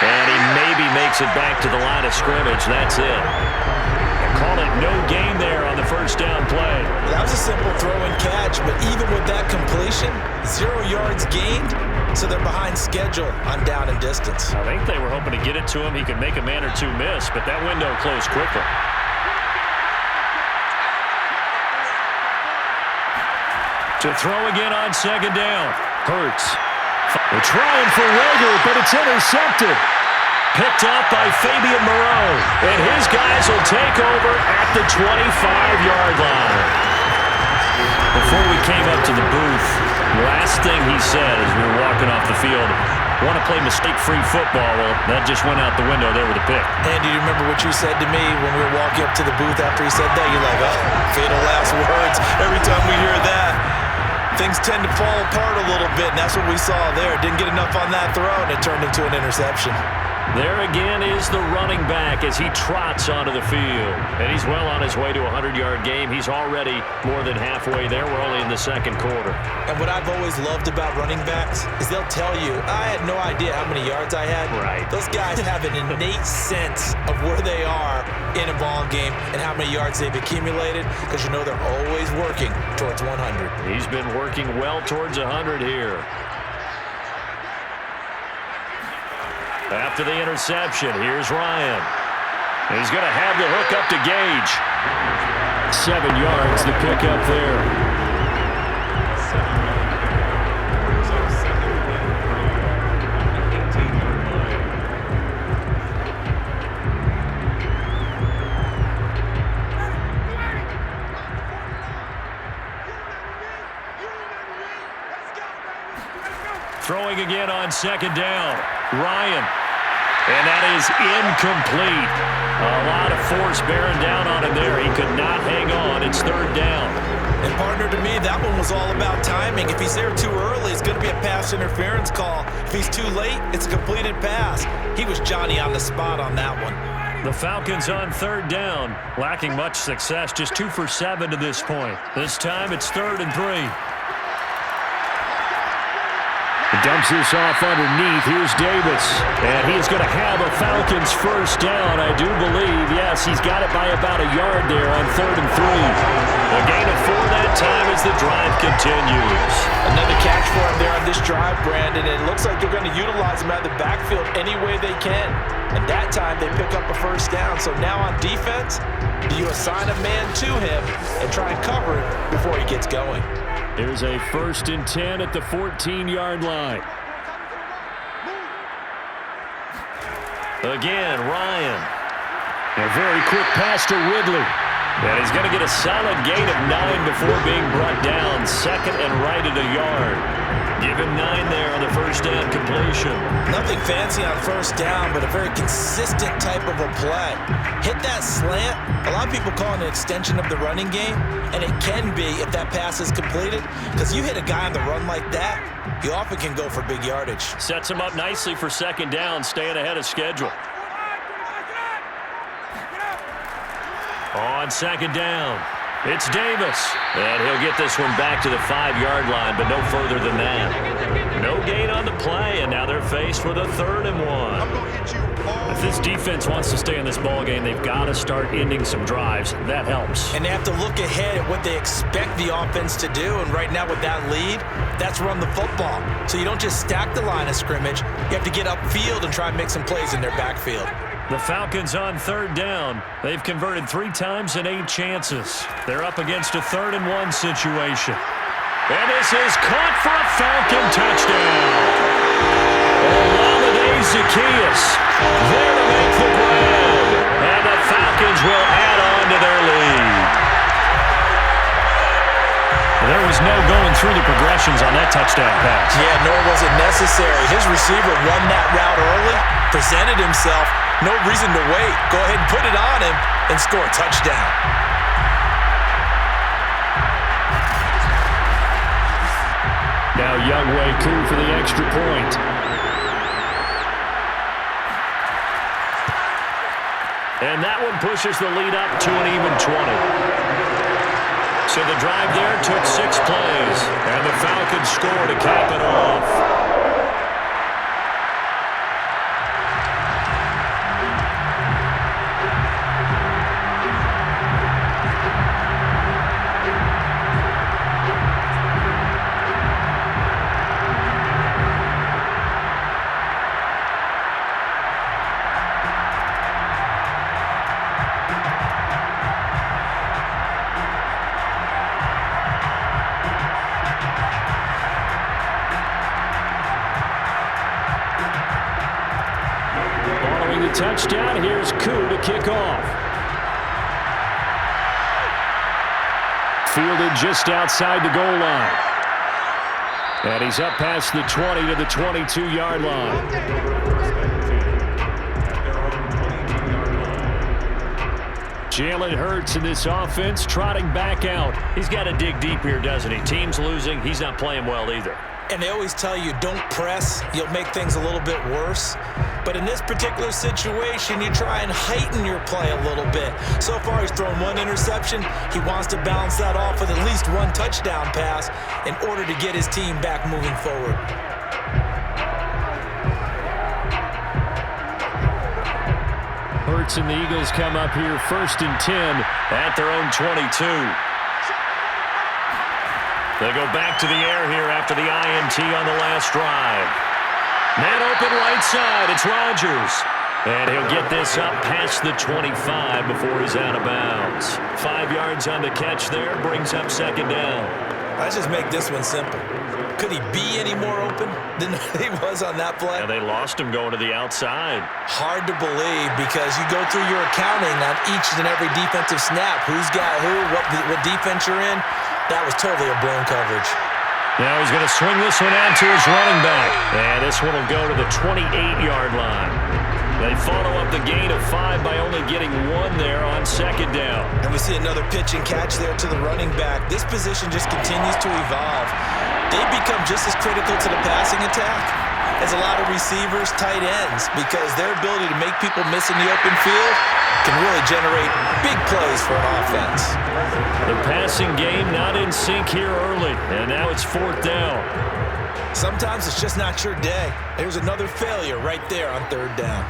And he maybe makes it back to the line of scrimmage. That's it. They call it no gain there on the 1st down play. That was a simple throw and catch, but even with that completion, 0 yards gained, so they're behind schedule on down and distance. I think they were hoping to get it to him. He could make a man or two miss, but that window closed quickly. To throw again on 2nd down. Hurts. They're trying for Rager, but it's intercepted. Picked up by Fabian Moreau. And his guys will take over at the 25-yard line. Before we came up to the booth, last thing he said as we were walking off the field, want to play mistake-free football. Well, that just went out the window there with a pick. Andy, do you remember what you said to me when we were walking up to the booth after he said that? You're like, oh, fatal last words. Every time we hear that, things tend to fall apart a little bit, and that's what we saw there. Didn't get enough on that throw, and it turned into an interception. There again is the running back as he trots onto the field. And he's well on his way to a 100-yard game. He's already more than halfway there. We're only in the 2nd quarter. And what I've always loved about running backs is they'll tell you, I had no idea how many yards I had. Right. Those guys have an innate sense of where they are in a ball game and how many yards they've accumulated because you know they're always working towards 100. He's been working well towards 100 here. After the interception, here's Ryan. He's going to have the hook up to Gage. 7 yards, the pickup there. Throwing again on 2nd down. Ryan. And that is incomplete. A lot of force bearing down on him there. He could not hang on. It's 3rd down. And partner, to me, that one was all about timing. If he's there too early, it's going to be a pass interference call. If he's too late, it's a completed pass. He was Johnny on the spot on that one. The Falcons on 3rd down. Lacking much success. Just 2 for 7 to this point. This time it's 3rd and 3. Dumps this off underneath. Here's Davis. And he's going to have a Falcons 1st down, I do believe. Yes, he's got it by about a yard there on 3rd and 3. A gain of 4 that time as the drive continues. Another catch for him there on this drive, Brandon. And it looks like they're going to utilize him out of the backfield any way they can. And that time they pick up a 1st down. So now on defense, do you assign a man to him and try and cover him before he gets going? Here's a 1st and 10 at the 14-yard line. Again, Ryan. A very quick pass to Ridley. And he's going to get a solid gain of 9 before being brought down. Second and right at a yard. Give him 9 there on the first down completion. Nothing fancy on first down, but a very consistent type of a play. Hit that slant. A lot of people call it an extension of the running game, and it can be if that pass is completed, because you hit a guy on the run like that, you often can go for big yardage. Sets him up nicely for second down, staying ahead of schedule. On second down, it's Davis. And he'll get this one back to the 5-yard line, but no further than that. No gain on the play, and now they're faced with a 3rd and 1. If this defense wants to stay in this ballgame, they've got to start ending some drives. That helps. And they have to look ahead at what they expect the offense to do, and right now with that lead, that's run the football. So you don't just stack the line of scrimmage. You have to get upfield and try and make some plays in their backfield. The Falcons on 3rd down. They've converted 3 times in 8 chances. They're up against a 3rd and 1 situation. And this is caught for a Falcon touchdown. Olamide Zaccheaus there to make the grab. And the Falcons will add on to their lead. There was no going through the progressions on that touchdown pass. Yeah, nor was it necessary. His receiver won that route early, presented himself. No reason to wait. Go ahead and put it on him and score a touchdown. Now Younghoe Koo for the extra point. And that one pushes the lead up to an even 20. So the drive there took 6 plays, and the Falcons score to cap it off. Touchdown. Here's Koo to kick off. Fielded just outside the goal line. And he's up past the 20 to the 22-yard line. Jalen Hurts in this offense trotting back out. He's got to dig deep here, doesn't he? Team's losing. He's not playing well either. And they always tell you, don't press. You'll make things a little bit worse. But in this particular situation, you try and heighten your play a little bit. So far, he's thrown 1 interception. He wants to bounce that off with at least 1 touchdown pass in order to get his team back moving forward. Hurts and the Eagles come up here 1st and 10 at their own 22. They go back to the air here after the INT on the last drive. Man open right side, it's Rodgers. And he'll get this up past the 25 before he's out of bounds. 5 yards on the catch there, brings up second down. Let's just make this one simple. Could he be any more open than he was on that play? Yeah, they lost him going to the outside. Hard to believe because you go through your accounting on each and every defensive snap. Who's got who, what defense you're in. That was totally a blown coverage. Now he's going to swing this one out to his running back. And this one will go to the 28-yard line. They follow up the gain of 5 by only getting 1 there on second down. And we see another pitch and catch there to the running back. This position just continues to evolve. They become just as critical to the passing attack as a lot of receivers, tight ends, because their ability to make people miss in the open field can really generate big plays for an offense. The passing game not in sync here early, and now it's 4th down. Sometimes it's just not your day. Here's another failure right there on 3rd down.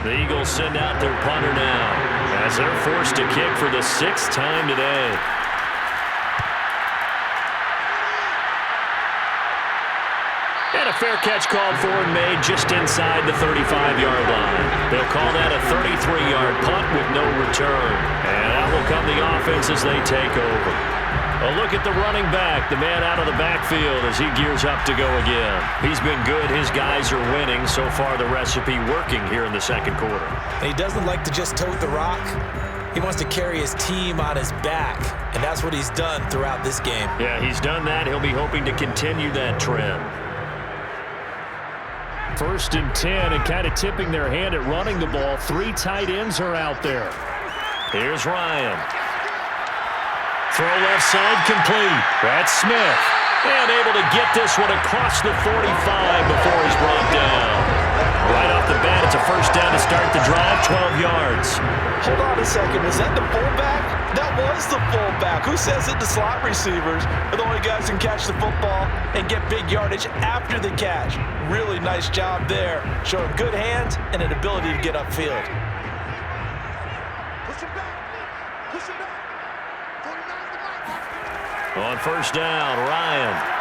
The Eagles send out their punter now as they're forced to kick for the 6th time today. And a fair catch called for and made just inside the 35-yard line. They'll call that a 33-yard punt with no return. And out will come the offense as they take over. A look at the running back, the man out of the backfield as he gears up to go again. He's been good. His guys are winning. So far, the recipe working here in the second quarter. And he doesn't like to just tote the rock. He wants to carry his team on his back, and that's what he's done throughout this game. Yeah, he's done that. He'll be hoping to continue that trend. 1st and 10, and kind of tipping their hand at running the ball. 3 tight ends are out there. Here's Ryan. Throw left side complete. That's Smith. And able to get this one across the 45 before he's brought down. Right off the bat, it's a first down to start the drive, 12 yards. Hold on a second. Was that the fullback? That was the fullback. Who says it? The slot receivers are the only guys who can catch the football and get big yardage after the catch. Really nice job there. Showing good hands and an ability to get upfield. On first down, Ryan.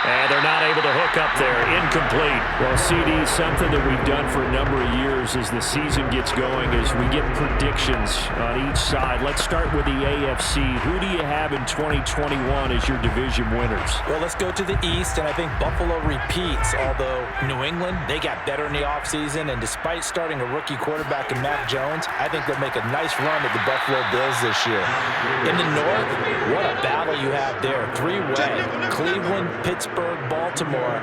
And they're not able to hook up there. Incomplete. Well, CD, something that we've done for a number of years as the season gets going is we get predictions on each side. Let's start with the AFC. Who do you have in 2021 as your division winners? Well, let's go to the East, and I think Buffalo repeats, although New England, they got better in the offseason, and despite starting a rookie quarterback in Mac Jones, I think they'll make a nice run at the Buffalo Bills this year. In the North, what a battle you have there. 3-way. Cleveland, Pittsburgh, Baltimore.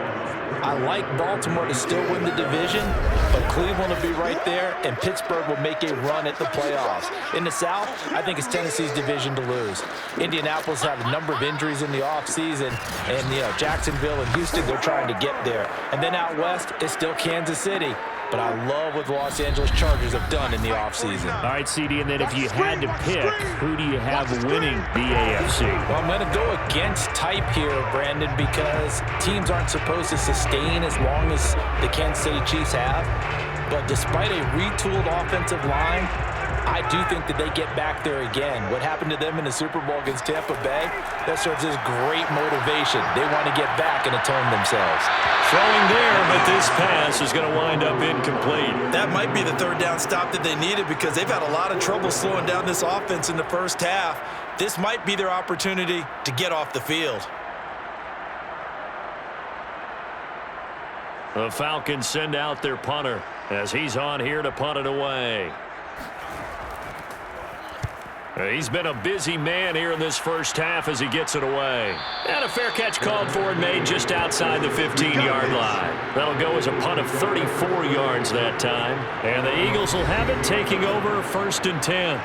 I like Baltimore to still win the division, but Cleveland will be right there, and Pittsburgh will make a run at the playoffs. In the South, I think it's Tennessee's division to lose. Indianapolis had a number of injuries in the offseason, and, Jacksonville and Houston, they're trying to get there. And then out West, it's still Kansas City. But I love what the Los Angeles Chargers have done in the offseason. All right, CD, and then if you had to pick, who do you have winning the AFC? Well, I'm going to go against type here, Brandon, because teams aren't supposed to sustain as long as the Kansas City Chiefs have. But despite a retooled offensive line, I do think that they get back there again. What happened to them in the Super Bowl against Tampa Bay, that serves as great motivation. They want to get back and atone themselves. Throwing there, but this pass is going to wind up incomplete. That might be the third down stop that they needed because they've had a lot of trouble slowing down this offense in the first half. This might be their opportunity to get off the field. The Falcons send out their punter as he's on here to punt it away. He's been a busy man here in this first half as he gets it away. And a fair catch called for and made just outside the 15-yard line. That'll go as a punt of 34 yards that time. And the Eagles will have it taking over 1st and 10.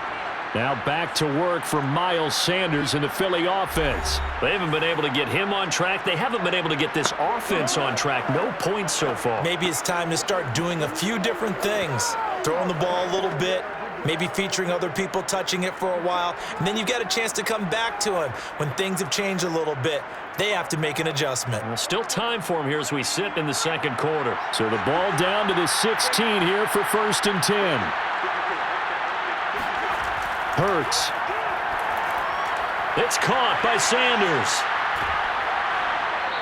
Now back to work for Miles Sanders in the Philly offense. They haven't been able to get him on track. They haven't been able to get this offense on track. No points so far. Maybe it's time to start doing a few different things. Throwing the ball a little bit. Maybe featuring other people touching it for a while. And then you've got a chance to come back to him when things have changed a little bit. They have to make an adjustment. Well, still time for him here as we sit in the second quarter. So the ball down to the 16 here for 1st and 10. Hurts. It's caught by Sanders.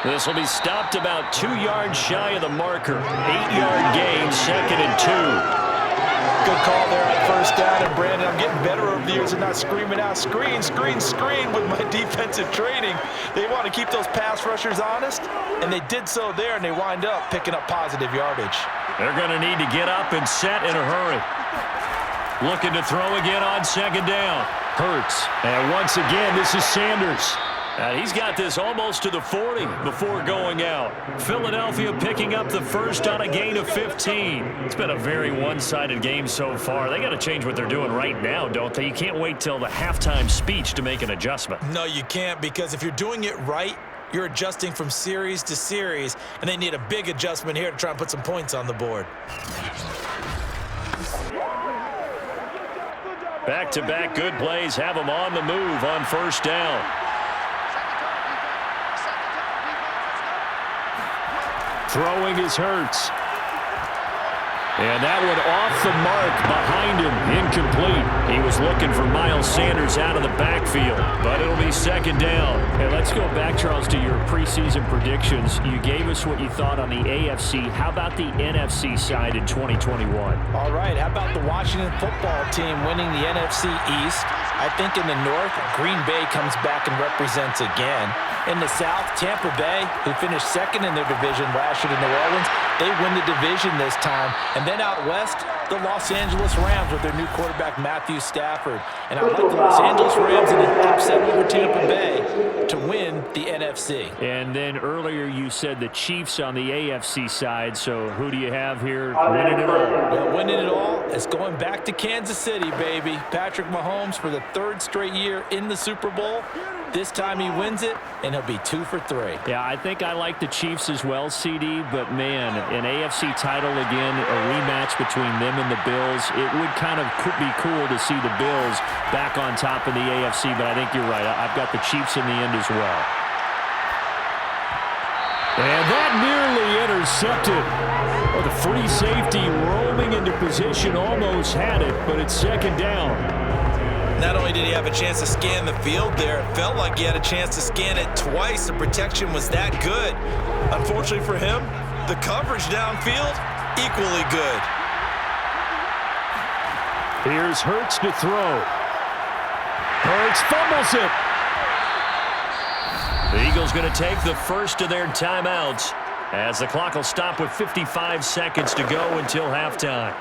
This will be stopped about 2 yards shy of the marker. 8-yard gain, 2nd and 2. Good call there on first down, and Brandon, I'm getting better over the years and not screaming out, screen, screen, screen with my defensive training. They want to keep those pass rushers honest, and they did so there, and they wind up picking up positive yardage. They're going to need to get up and set in a hurry. Looking to throw again on 2nd down. Hurts. And once again, this is Sanders. And he's got this almost to the 40 before going out. Philadelphia picking up the first on a gain of 15. It's been a very one-sided game so far. They got to change what they're doing right now, don't they? You can't wait till the halftime speech to make an adjustment. No, you can't, because if you're doing it right, you're adjusting from series to series, and they need a big adjustment here to try and put some points on the board. Back-to-back good plays have them on the move on first down. Throwing is Hurts. And that one off the mark behind him, incomplete. He was looking for Miles Sanders out of the backfield, but it'll be second down. Hey, let's go back, Charles, to your preseason predictions. You gave us what you thought on the AFC. How about the NFC side in 2021? All right, how about the Washington football team winning the NFC East? I think in the North, Green Bay comes back and represents again. In the South, Tampa Bay, who finished second in their division last year to New Orleans, they win the division this time. And then out West, the Los Angeles Rams with their new quarterback, Matthew Stafford. And I like the Los Angeles Rams in an upset over Tampa Bay to win the NFC. And then earlier you said the Chiefs on the AFC side. So who do you have here winning it all? Well, winning it all is going back to Kansas City, baby. Patrick Mahomes for the third straight year in the Super Bowl. This time he wins it, and he'll be 2 for 3. Yeah, I think I like the Chiefs as well, CD. But, man, an AFC title again, a rematch between them and the Bills. It would kind of be cool to see the Bills back on top of the AFC, but I think you're right. I've got the Chiefs in the end as well. And that nearly intercepted. Well, the free safety roaming into position almost had it, but it's second down. Not only did he have a chance to scan the field there, it felt like he had a chance to scan it twice. The protection was that good. Unfortunately for him, the coverage downfield, equally good. Here's Hurts to throw. Hurts fumbles it. The Eagles going to take the first of their timeouts as the clock will stop with 55 seconds to go until halftime.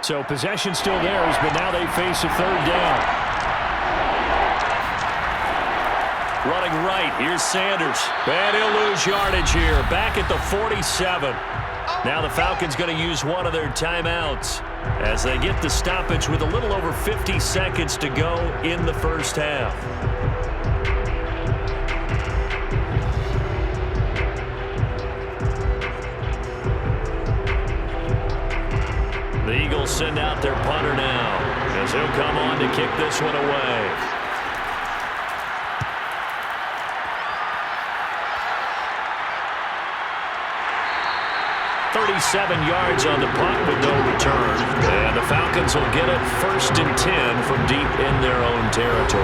So possession still theirs, but now they face a third down. Running right, here's Sanders. And he'll lose yardage here, back at the 47. Now the Falcons going to use one of their timeouts as they get the stoppage with a little over 50 seconds to go in the first half. The Eagles send out their punter now as he'll come on to kick this one away. "37 yards on the punt with no return. And the Falcons will get it 1st and 10 from deep in their own territory.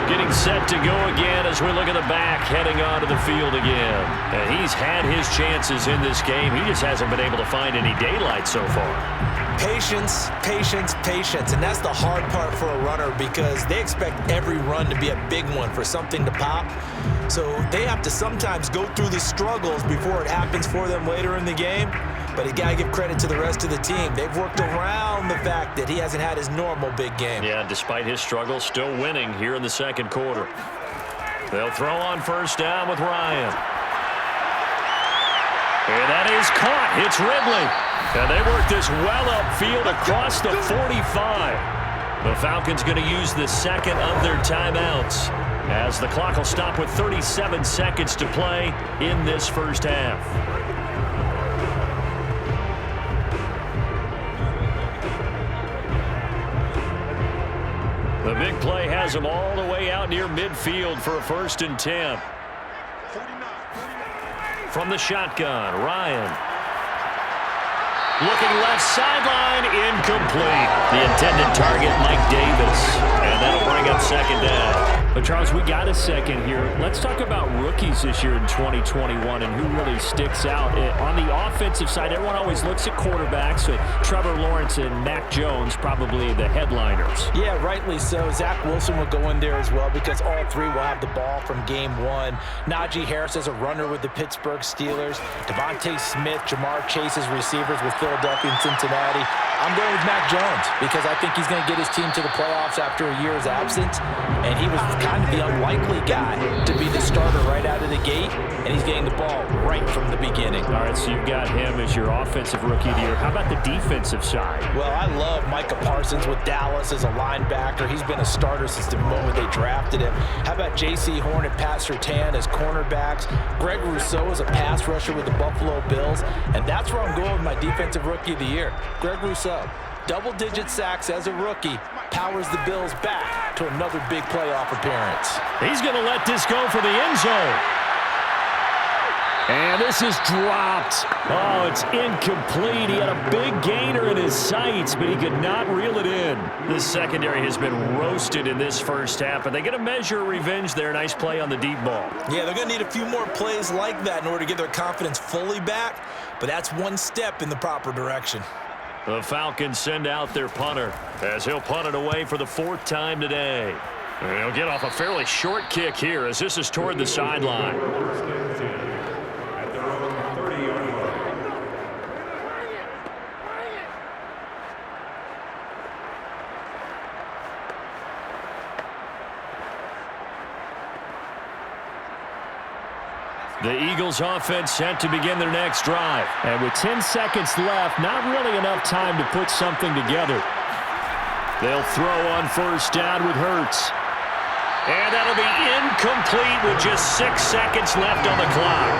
Getting set to go again as we look at the back, heading onto the field again. And he's had his chances in this game. He just hasn't been able to find any daylight so far. Patience, patience, patience. And that's the hard part for a runner because they expect every run to be a big one for something to pop. So they have to sometimes go through the struggles before it happens for them later in the game. But you got to give credit to the rest of the team. They've worked around the fact that he hasn't had his normal big game. Yeah, despite his struggles, still winning here in the second quarter. They'll throw on first down with Ryan. And that is caught. It's Ridley. And they work this well upfield across the 45. The Falcons going to use the second of their timeouts as the clock will stop with 37 seconds to play in this first half. The big play has them all the way out near midfield for a 1st and 10. From the shotgun, Ryan. Looking left sideline, incomplete. The intended target, Mike Davis. And that'll bring up second down. But, Charles, we got a second here. Let's talk about rookies this year in 2021 and who really sticks out. On the offensive side, everyone always looks at quarterbacks, but Trevor Lawrence and Mac Jones probably the headliners. Yeah, rightly so. Zach Wilson will go in there as well because all three will have the ball from game one. Najee Harris is a runner with the Pittsburgh Steelers. Devontae Smith, Jamar Chase's receivers with Philadelphia and Cincinnati. I'm going with Mac Jones because I think he's going to get his team to the playoffs after a year's absence. And he was kind of the unlikely guy to be the starter right out of the gate. And he's getting the ball right from the beginning. All right, so you've got him as your offensive rookie of the year. How about the defensive side? Well, I love Micah Parsons with Dallas as a linebacker. He's been a starter since the moment they drafted him. How about J.C. Horn and Pat Surtain as cornerbacks? Greg Rousseau is a pass rusher with the Buffalo Bills. And that's where I'm going with my defensive rookie of the year, Greg Rousseau. double-digit sacks as a rookie, powers the Bills back to another big playoff appearance. He's going to let this go for the end zone. And this is dropped. Oh, it's incomplete. He had a big gainer in his sights, but he could not reel it in. This secondary has been roasted in this first half, but they get a measure of revenge there. Nice play on the deep ball. Yeah, they're going to need a few more plays like that in order to get their confidence fully back, but that's one step in the proper direction. The Falcons send out their punter as he'll punt it away for the 4th time today. And he'll get off a fairly short kick here as this is toward the sideline. At their own 30-yard line. The Eagles offense set to begin their next drive. And with 10 seconds left, not really enough time to put something together. They'll throw on first down with Hurts. And that'll be incomplete with just 6 seconds left on the clock.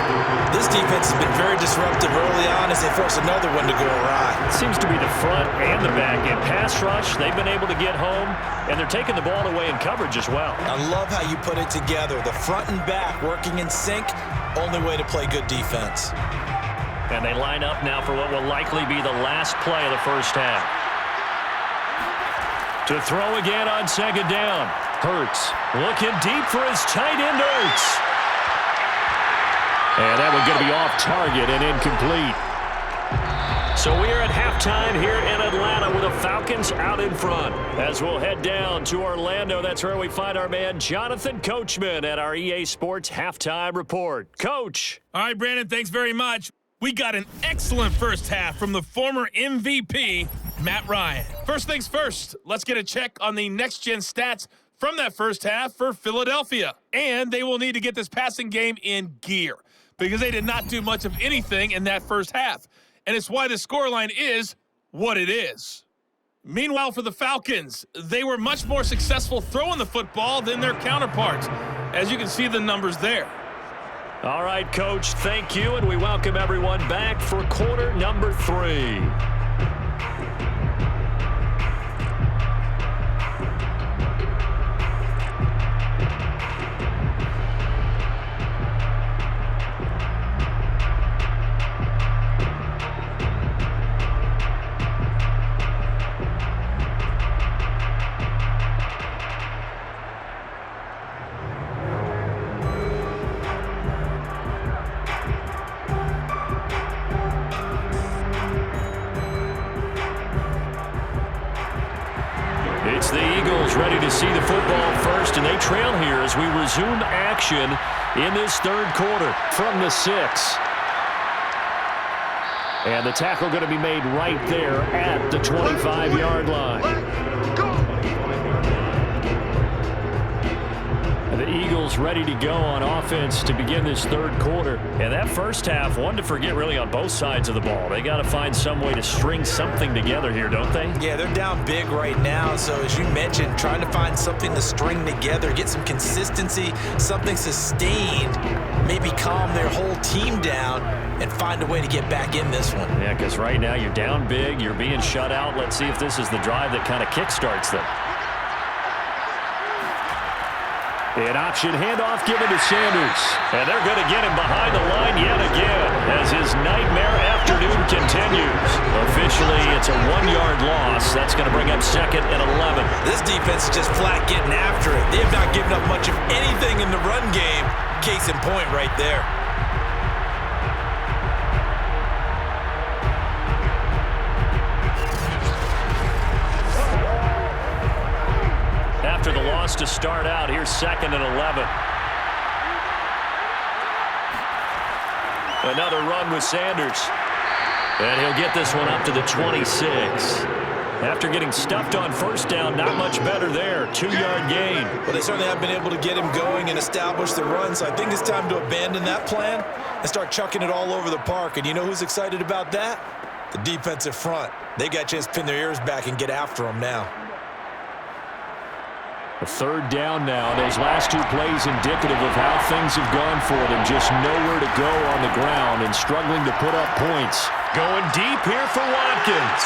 This defense has been very disruptive early on as they force another one to go awry. It seems to be the front and the back end. Pass rush, they've been able to get home, and they're taking the ball away in coverage as well. I love how you put it together. The front and back working in sync, only way to play good defense. And they line up now for what will likely be the last play of the first half. To throw again on second down. Hurts looking deep for his tight end, Hurts. And that one's going to be off target and incomplete. So we are at halftime here in Atlanta with the Falcons out in front. As we'll head down to Orlando, that's where we find our man Jonathan Coachman at our EA Sports Halftime Report. Coach. All right, Brandon, thanks very much. We got an excellent first half from the former MVP, Matt Ryan. First things first, let's get a check on the next-gen stats from that first half for Philadelphia. And they will need to get this passing game in gear because they did not do much of anything in that first half. And it's why the scoreline is what it is. Meanwhile, for the Falcons, they were much more successful throwing the football than their counterparts, as you can see the numbers there. All right, Coach, thank you, and we welcome everyone back for quarter number 3. It's the Eagles ready to see the football first, and they trail here as we resume action in this third quarter from the 6. And the tackle going to be made right there at the 25-yard line. And the Eagles ready to go on offense to begin this third quarter. And that first half, one to forget really on both sides of the ball. They got to find some way to string something together here, don't they? Yeah, they're down big right now. So as you mentioned, trying to find something to string together, get some consistency, something sustained, maybe calm their whole team down and find a way to get back in this one. Yeah, because right now you're down big, you're being shut out. Let's see if this is the drive that kind of kickstarts them. An option handoff given to Sanders. And they're going to get him behind the line yet again as his nightmare afternoon continues. Officially, it's a 1-yard loss. That's going to bring up second and 11. This defense is just flat getting after it. They have not given up much of anything in the run game. Case in point right there. After the loss to start out, here's second and 11. Another run with Sanders. And he'll get this one up to the 26. After getting stuffed on first down, not much better there. 2-yard gain. Well, they certainly have been able to get him going and establish the run, so I think it's time to abandon that plan and start chucking it all over the park. And you know who's excited about that? The defensive front. They got a chance to pin their ears back and get after him now. A third down now. Those last 2 plays indicative of how things have gone for them. Just nowhere to go on the ground and struggling to put up points. Going deep here for Watkins.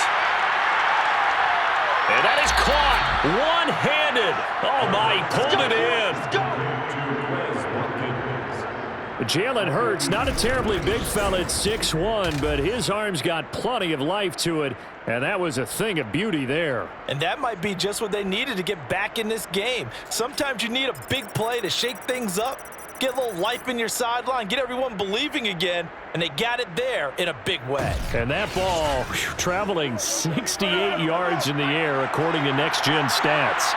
One-handed. Oh, my, he pulled it in. Jalen Hurts, not a terribly big fella at 6'1", but his arms got plenty of life to it, and that was a thing of beauty there. And that might be just what they needed to get back in this game. Sometimes you need a big play to shake things up, get a little life in your sideline, get everyone believing again, and they got it there in a big way. And that ball traveling 68 yards in the air, according to Next Gen Stats.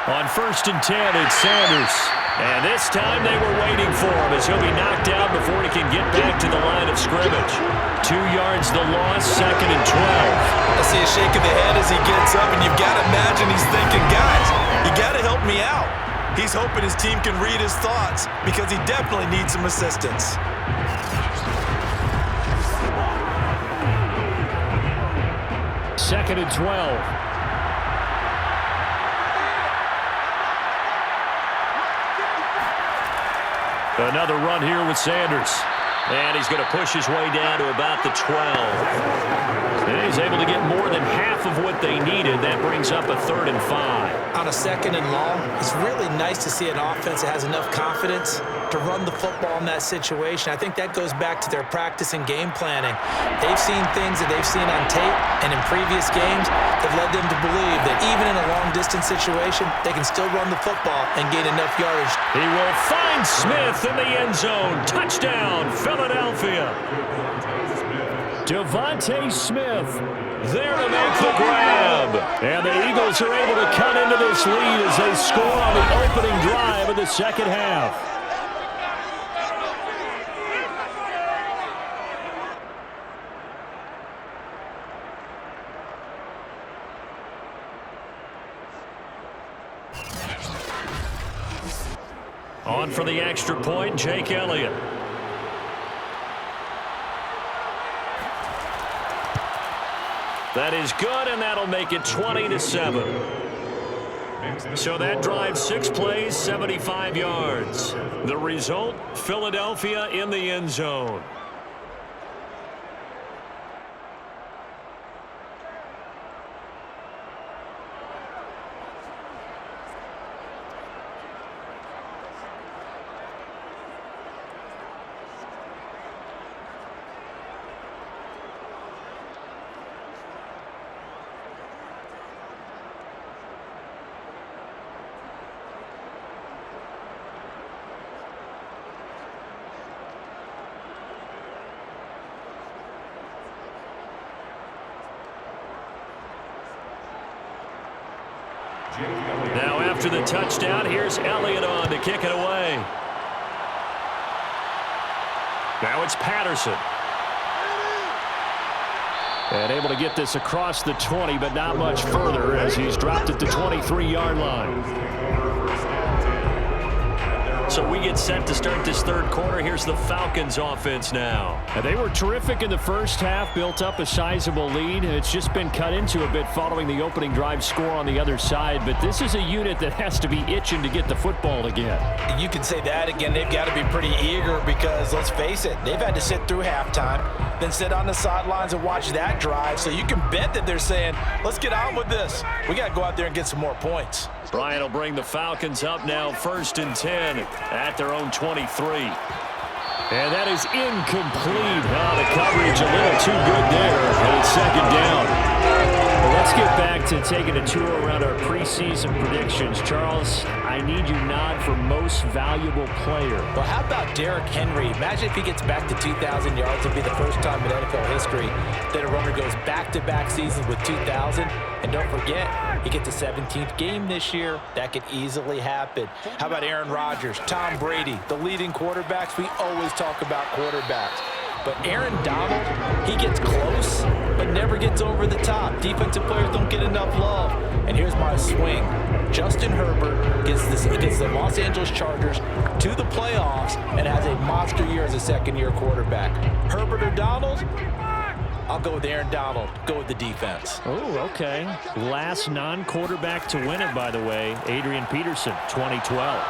On 1st and 10, it's Sanders. And this time they were waiting for him as he'll be knocked out before he can get back to the line of scrimmage. 2 yards the loss, 2nd and 12. I see a shake of the head as he gets up, and you've got to imagine he's thinking, guys, you got to help me out. He's hoping his team can read his thoughts because he definitely needs some assistance. Second and 12. Another run here with Sanders. And he's going to push his way down to about the 12. And he's able to get more than half of what they needed. That brings up a 3rd and 5. On a 2nd and long, it's really nice to see an offense that has enough confidence to run the football in that situation. I think that goes back to their practice and game planning. They've seen things that they've seen on tape and in previous games that led them to believe that even in a long-distance situation, they can still run the football and gain enough yardage. He will find Smith in the end zone. Touchdown, Philadelphia. Devontae Smith there to make the grab. And the Eagles are able to cut into this lead as they score on the opening drive of the second half. On for the extra point, Jake Elliott. That is good, and that'll make it 20-7. So that drive, 6 plays, 75 yards. The result, Philadelphia in the end zone. Now after the touchdown, here's Elliott on to kick it away. Now it's Patterson. And able to get this across the 20, but not much further as he's dropped at the 23-yard line. So we get set to start this third quarter. Here's the Falcons offense now. And they were terrific in the first half, built up a sizable lead. It's just been cut into a bit following the opening drive score on the other side. But this is a unit that has to be itching to get the football again. You can say that again. They've got to be pretty eager because, let's face it, they've had to sit through halftime, then sit on the sidelines and watch that drive. So you can bet that they're saying, let's get on with this. We got to go out there and get some more points. Brian will bring the Falcons up now, 1st and 10 at their own 23. And that is incomplete. The coverage a little too good there, and it's 2nd down. Well, let's get back to taking a tour around our preseason predictions. Charles, I need your nod for most valuable player. Well, how about Derrick Henry? Imagine if he gets back to 2,000 yards. It'll be the first time in NFL history that a runner goes back-to-back seasons with 2,000. And don't forget, he gets a 17th game this year. That could easily happen. How about Aaron Rodgers, Tom Brady, the leading quarterbacks? We always talk about quarterbacks. But Aaron Donald, he gets close, but never gets over the top. Defensive players don't get enough love. And here's my swing. Justin Herbert gets the Los Angeles Chargers to the playoffs and has a monster year as a second-year quarterback. Herbert or Donald? I'll go with Aaron Donald. Go with the defense. Oh, okay. Last non-quarterback to win it, by the way, Adrian Peterson, 2012.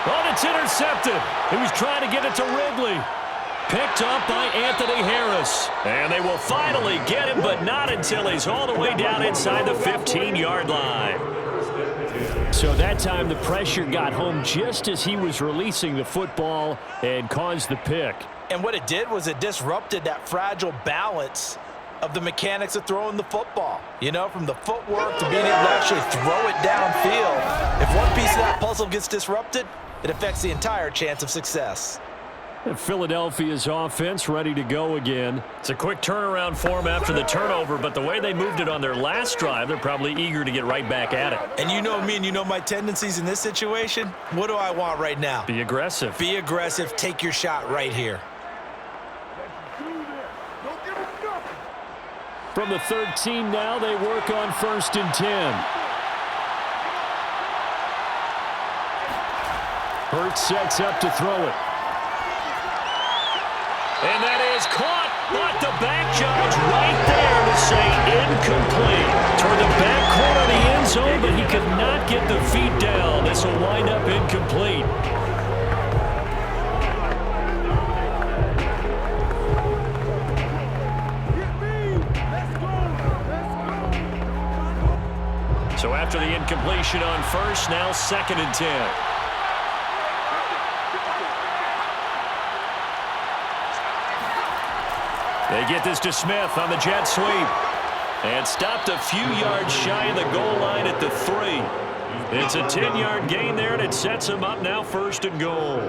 Oh, it's intercepted. He was trying to get it to Ridley. Picked up by Anthony Harris. And they will finally get him, but not until he's all the way down inside the 15-yard line. So that time the pressure got home just as he was releasing the football and caused the pick. And what it did was it disrupted that fragile balance of the mechanics of throwing the football. You know, from the footwork to being able to actually throw it downfield. If one piece of that puzzle gets disrupted, it affects the entire chance of success. Philadelphia's offense ready to go again. It's a quick turnaround for them after the turnover, but the way they moved it on their last drive, they're probably eager to get right back at it. And you know me and you know my tendencies in this situation. What do I want right now? Be aggressive. Be aggressive. Take your shot right here. From the 13 now, they work on 1st and 10. Hurts sets up to throw it. And that is caught, but the back judge right there to say incomplete. Toward the back corner of the end zone, but he could not get the feet down. This will wind up incomplete. So after the incompletion on 1st, now 2nd and 10. They get this to Smith on the jet sweep. And stopped a few yards shy of the goal line at the 3. It's a 10-yard gain there, and it sets them up now 1st and goal.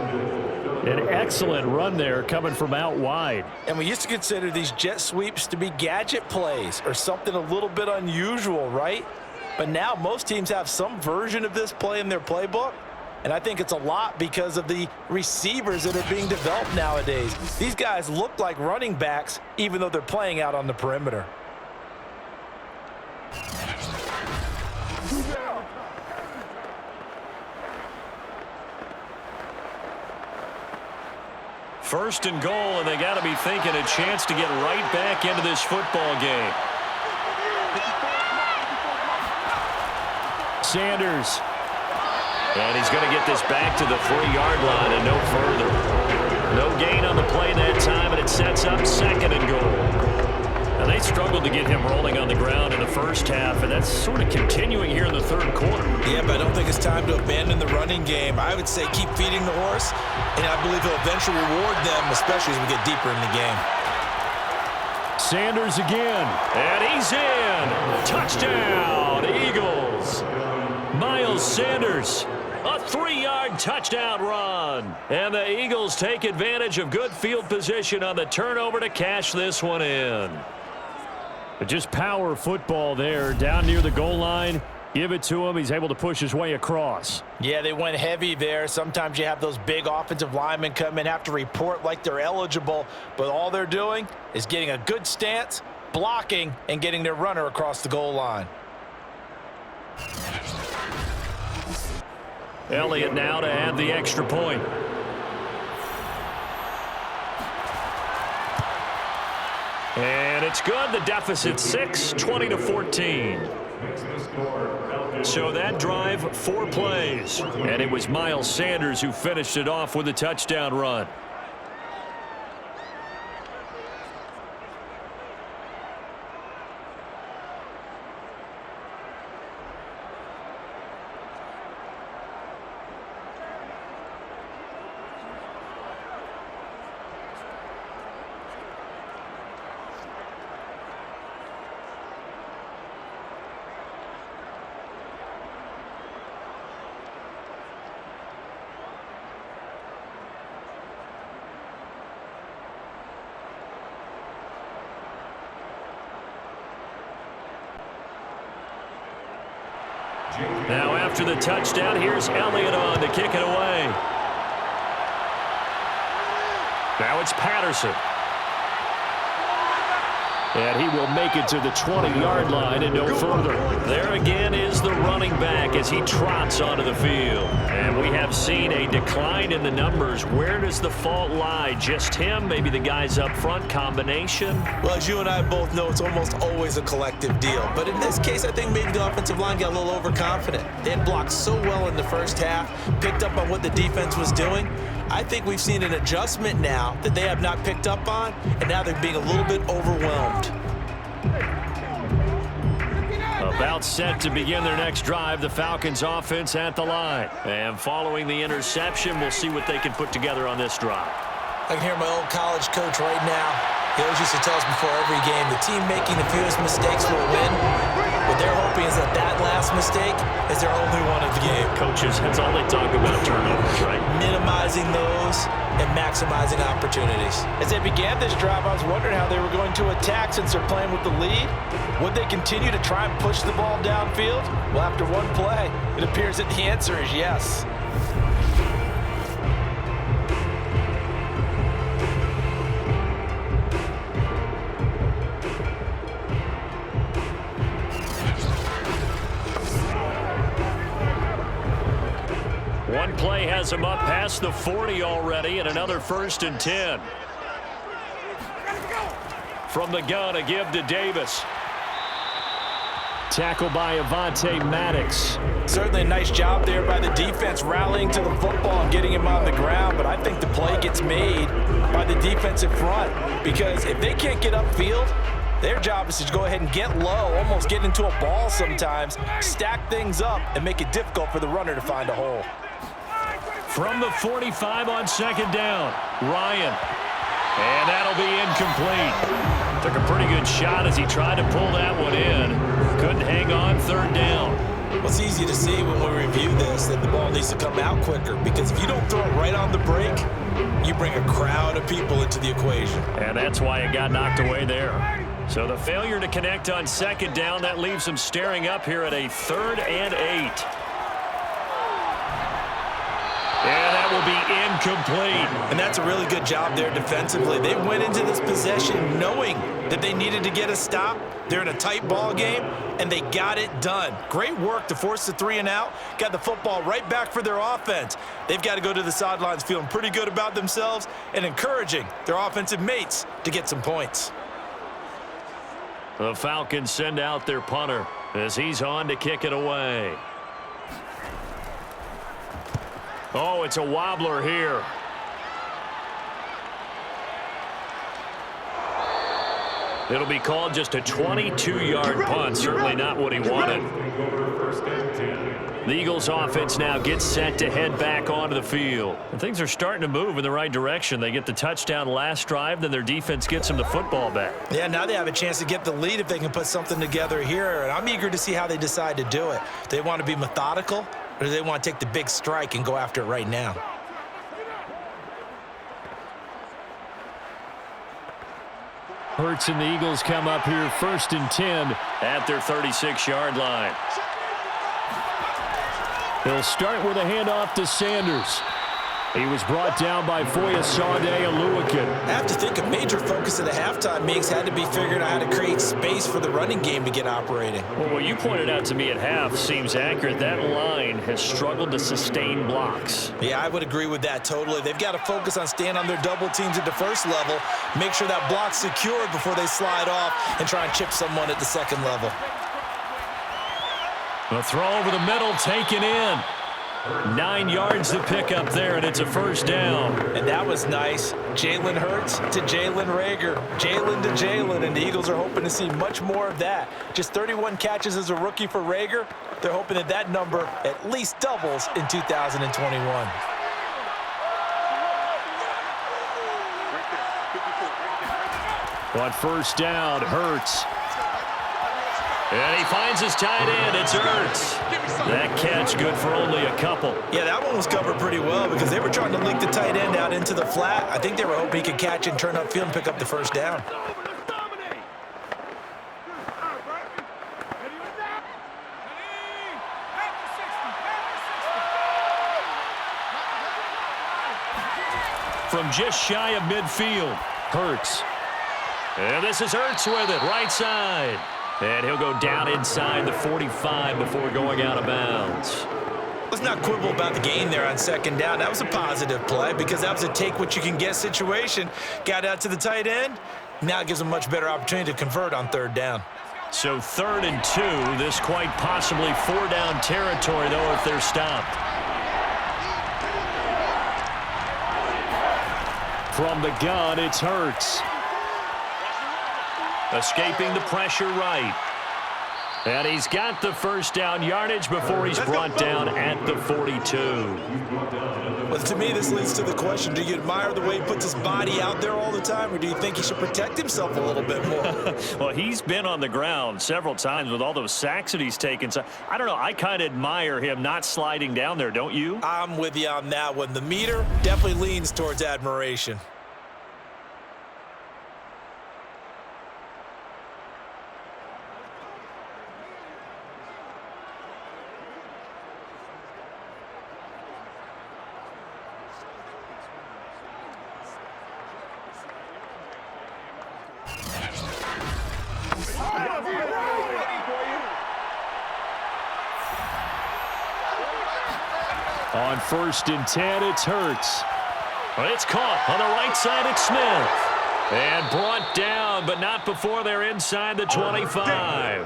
An excellent run there coming from out wide. And we used to consider these jet sweeps to be gadget plays or something a little bit unusual, right? But now most teams have some version of this play in their playbook. And I think it's a lot because of the receivers that are being developed nowadays. These guys look like running backs even though they're playing out on the perimeter. First and goal, and they got to be thinking a chance to get right back into this football game. Sanders. And he's going to get this back to the 3-yard line and no further. No gain on the play that time, and it sets up 2nd and goal. Now they struggled to get him rolling on the ground in the first half, and that's sort of continuing here in the 3rd quarter. Yeah, but I don't think it's time to abandon the running game. I would say keep feeding the horse, and I believe he'll eventually reward them, especially as we get deeper in the game. Sanders again. And he's in. Touchdown, Eagles. Miles Sanders. A 3-yard touchdown run. And the Eagles take advantage of good field position on the turnover to cash this one in. But just power football there down near the goal line. Give it to him. He's able to push his way across. Yeah, they went heavy there. Sometimes you have those big offensive linemen come in, have to report like they're eligible. But all they're doing is getting a good stance, blocking, and getting their runner across the goal line. Elliott now to add the extra point. And it's good. The deficit 6, 20-14. So that drive, 4 plays. And it was Miles Sanders who finished it off with a touchdown run. Now after the touchdown, here's Elliott on to kick it away. Now it's Patterson. And he will make it to the 20-yard line and no further. There again is the running back as he trots onto the field. And we have seen a decline in the numbers. Where does the fault lie? Just him? Maybe the guys up front? Combination? Well, as you and I both know, it's almost always a collective deal. But in this case, I think maybe the offensive line got a little overconfident. They had blocked so well in the first half, picked up on what the defense was doing. I think we've seen an adjustment now that they have not picked up on, and now they're being a little bit overwhelmed. About set to begin their next drive, the Falcons offense at the line. And following the interception, we'll see what they can put together on this drive. I can hear my old college coach right now. He always used to tell us before every game, the team making the fewest mistakes will win. What they're hoping is that last mistake is their only one of the game. Coaches, that's all they talk about, turnovers, right? Minimizing those and maximizing opportunities. As they began this drive, I was wondering how they were going to attack since they're playing with the lead. Would they continue to try and push the ball downfield? Well, after one play, it appears that the answer is yes. One play has him up past the 40 already, and another 1st and 10. From the gun, a give to Davis. Tackle by Avonte Maddox. Certainly a nice job there by the defense rallying to the football and getting him on the ground, but I think the play gets made by the defensive front because if they can't get upfield, their job is to go ahead and get low, almost get into a ball sometimes, stack things up, and make it difficult for the runner to find a hole. From the 45 on 2nd down, Ryan. And that'll be incomplete. Took a pretty good shot as he tried to pull that one in. Couldn't hang on 3rd down. Well, it's easy to see when we review this that the ball needs to come out quicker because if you don't throw it right on the break, you bring a crowd of people into the equation. And that's why it got knocked away there. So the failure to connect on 2nd down, that leaves them staring up here at a 3rd and 8. And that will be incomplete. And that's a really good job there defensively. They went into this possession knowing that they needed to get a stop. They're in a tight ball game, and they got it done. Great work to force the 3 and out. Got the football right back for their offense. They've got to go to the sidelines feeling pretty good about themselves and encouraging their offensive mates to get some points. The Falcons send out their punter as he's on to kick it away. Oh, it's a wobbler here. It'll be called just a 22-yard punt. Certainly not what he wanted. The Eagles offense now gets set to head back onto the field. And things are starting to move in the right direction. They get the touchdown last drive, then their defense gets them the football back. Yeah, now they have a chance to get the lead if they can put something together here. And I'm eager to see how they decide to do it. Do they want to be methodical, or do they want to take the big strike and go after it right now? Hurts and the Eagles come up here 1st and 10 at their 36-yard line. They'll start with a handoff to Sanders. He was brought down by Foyesade Oluwakin. I have to think a major focus of the halftime meetings had to be figuring out how to create space for the running game to get operating. Well, what you pointed out to me at half seems accurate. That line has struggled to sustain blocks. Yeah, I would agree with that totally. They've got to focus on staying on their double teams at the first level, make sure that block's secured before they slide off and try and chip someone at the second level. The throw over the middle taken in. 9 yards to pick up there, and it's a 1st down. And that was nice. Jalen Hurts to Jalen Reagor. Jalen to Jalen, and the Eagles are hoping to see much more of that. Just 31 catches as a rookie for Reagor. They're hoping that that number at least doubles in 2021. On 1st down, Hurts. And he finds his tight end. It's Hurts. That catch good for only a couple. Yeah, that one was covered pretty well because they were trying to link the tight end out into the flat. I think they were hoping he could catch and turn upfield and pick up the 1st down. From just shy of midfield, Hurts. And this is Hurts with it, right side. And he'll go down inside the 45 before going out of bounds. Let's not quibble about the gain there on second down. That was a positive play because that was a take-what-you-can-get situation. Got out to the tight end. Now it gives them a much better opportunity to convert on third down. So 3rd and 2. This quite possibly 4-down territory, though, if they're stopped. From the gun, it's Hurts. Escaping the pressure right. And he's got the first down yardage before he's brought down at the 42. Well, to me, this leads to the question, do you admire the way he puts his body out there all the time, or do you think he should protect himself a little bit more? Well, he's been on the ground several times with all those sacks that he's taken. So I don't know. I kind of admire him not sliding down there, don't you? I'm with you on that one. The meter definitely leans towards admiration. On 1st and 10, it's Hurts. Well, it's caught on the right side. It's Smith. And brought down, but not before they're inside the 25.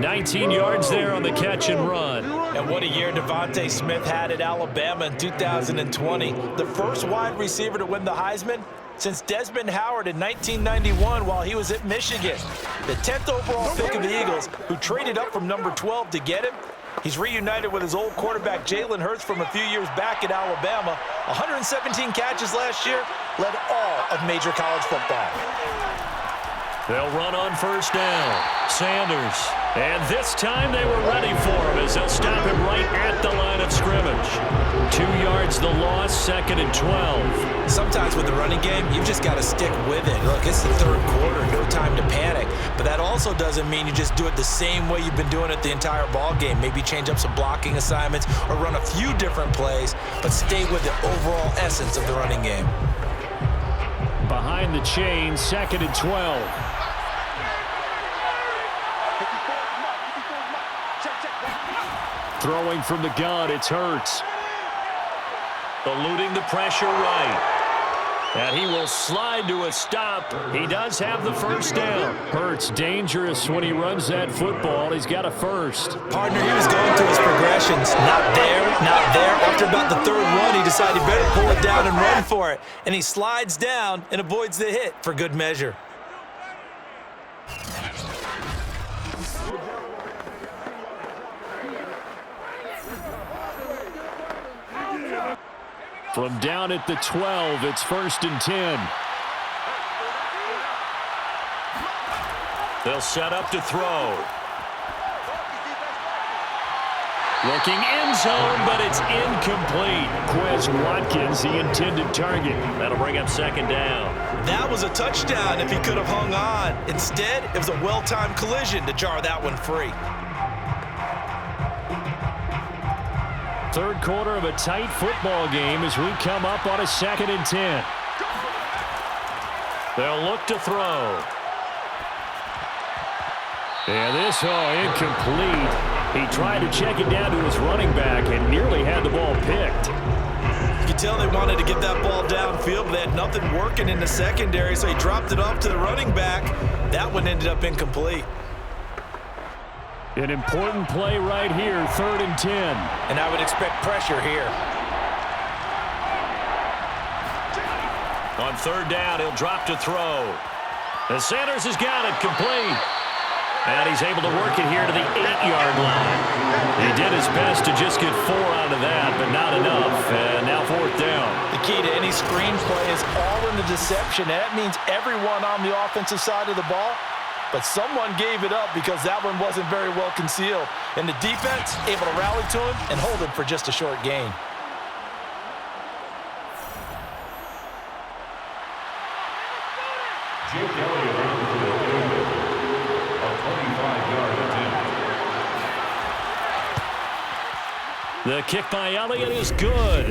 19 yards there on the catch and run. And what a year Devontae Smith had at Alabama in 2020. The first wide receiver to win the Heisman since Desmond Howard in 1991 while he was at Michigan. The 10th overall pick of the Eagles, who traded up from number 12 to get him. He's reunited with his old quarterback, Jalen Hurts, from a few years back at Alabama. 117 catches last year, led all of major college football. They'll run on first down. Sanders. And this time they were ready for him as they'll stop him right at the line of scrimmage. 2 yards the loss, 2nd and 12. Sometimes with the running game, you've just got to stick with it. Look, it's the 3rd quarter, no time to panic. But that also doesn't mean you just do it the same way you've been doing it the entire ball game. Maybe change up some blocking assignments or run a few different plays, but stay with the overall essence of the running game. Behind the chain, 2nd and 12. Throwing from the gun, it's Hurts. Eluding the pressure right. And he will slide to a stop. He does have the first down. Hurts dangerous when he runs that football. He's got a first. Partner, he was going through his progressions. Not there, not there. After about the 3rd run, he decided he better pull it down and run for it. And he slides down and avoids the hit for good measure. From down at the 12, it's 1st and 10. They'll set up to throw. Looking end zone, but it's incomplete. Quez Watkins, the intended target. That'll bring up 2nd down. That was a touchdown if he could have hung on. Instead, it was a well-timed collision to jar that one free. 3rd quarter of a tight football game as we come up on a 2nd and 10. They'll look to throw. And this, incomplete. He tried to check it down to his running back and nearly had the ball picked. You could tell they wanted to get that ball downfield, but they had nothing working in the secondary, so he dropped it off to the running back. That one ended up incomplete. An important play right here, 3rd and 10. And I would expect pressure here. On 3rd down, he'll drop to throw. And Sanders has got it complete. And he's able to work it here to the 8-yard line. He did his best to just get 4 out of that, but not enough. And now 4th down. The key to any screen play is all in the deception. And that means everyone on the offensive side of the ball. But someone gave it up because that one wasn't very well concealed. And the defense able to rally to him and hold him for just a short gain. Jake Elliott on the field. A 25-yard attempt. The kick by Elliott is good.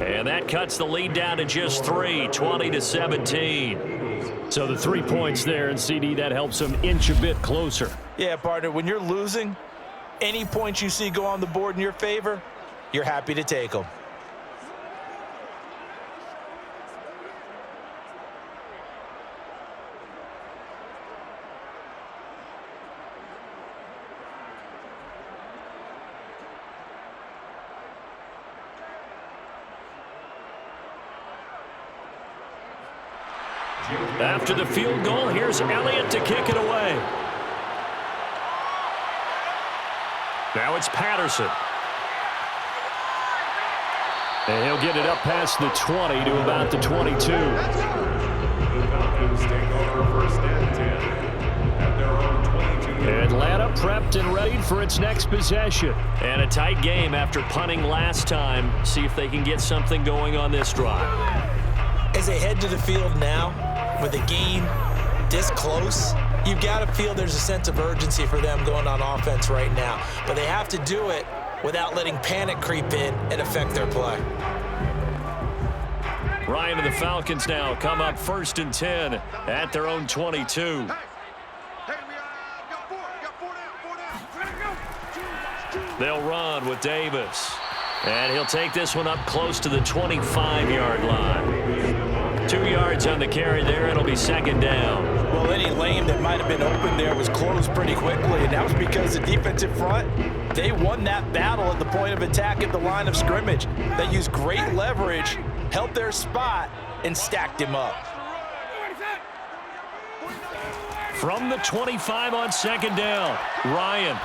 And that cuts the lead down to just 3, 20-17. So the 3 points there, and CD, that helps them inch a bit closer. Yeah, partner, when you're losing, any points you see go on the board in your favor, you're happy to take them. After the field goal, here's Elliott to kick it away. Now it's Patterson. And he'll get it up past the 20 to about the 22. The Falcons take over first and 10 at their own 22. Atlanta prepped and ready for its next possession. And a tight game after punting last time. See if they can get something going on this drive. As they head to the field now, with a game this close, you've got to feel there's a sense of urgency for them going on offense right now. But they have to do it without letting panic creep in and affect their play. Ryan and the Falcons now come up 1st and 10 at their own 22. They'll run with Davis. And he'll take this one up close to the 25-yard line. 2 yards on the carry there. It'll be 2nd down. Well, any lane that might have been open there was closed pretty quickly, and that was because the defensive front, they won that battle at the point of attack at the line of scrimmage. They used great leverage, held their spot, and stacked him up. From the 25 on 2nd down, Ryan.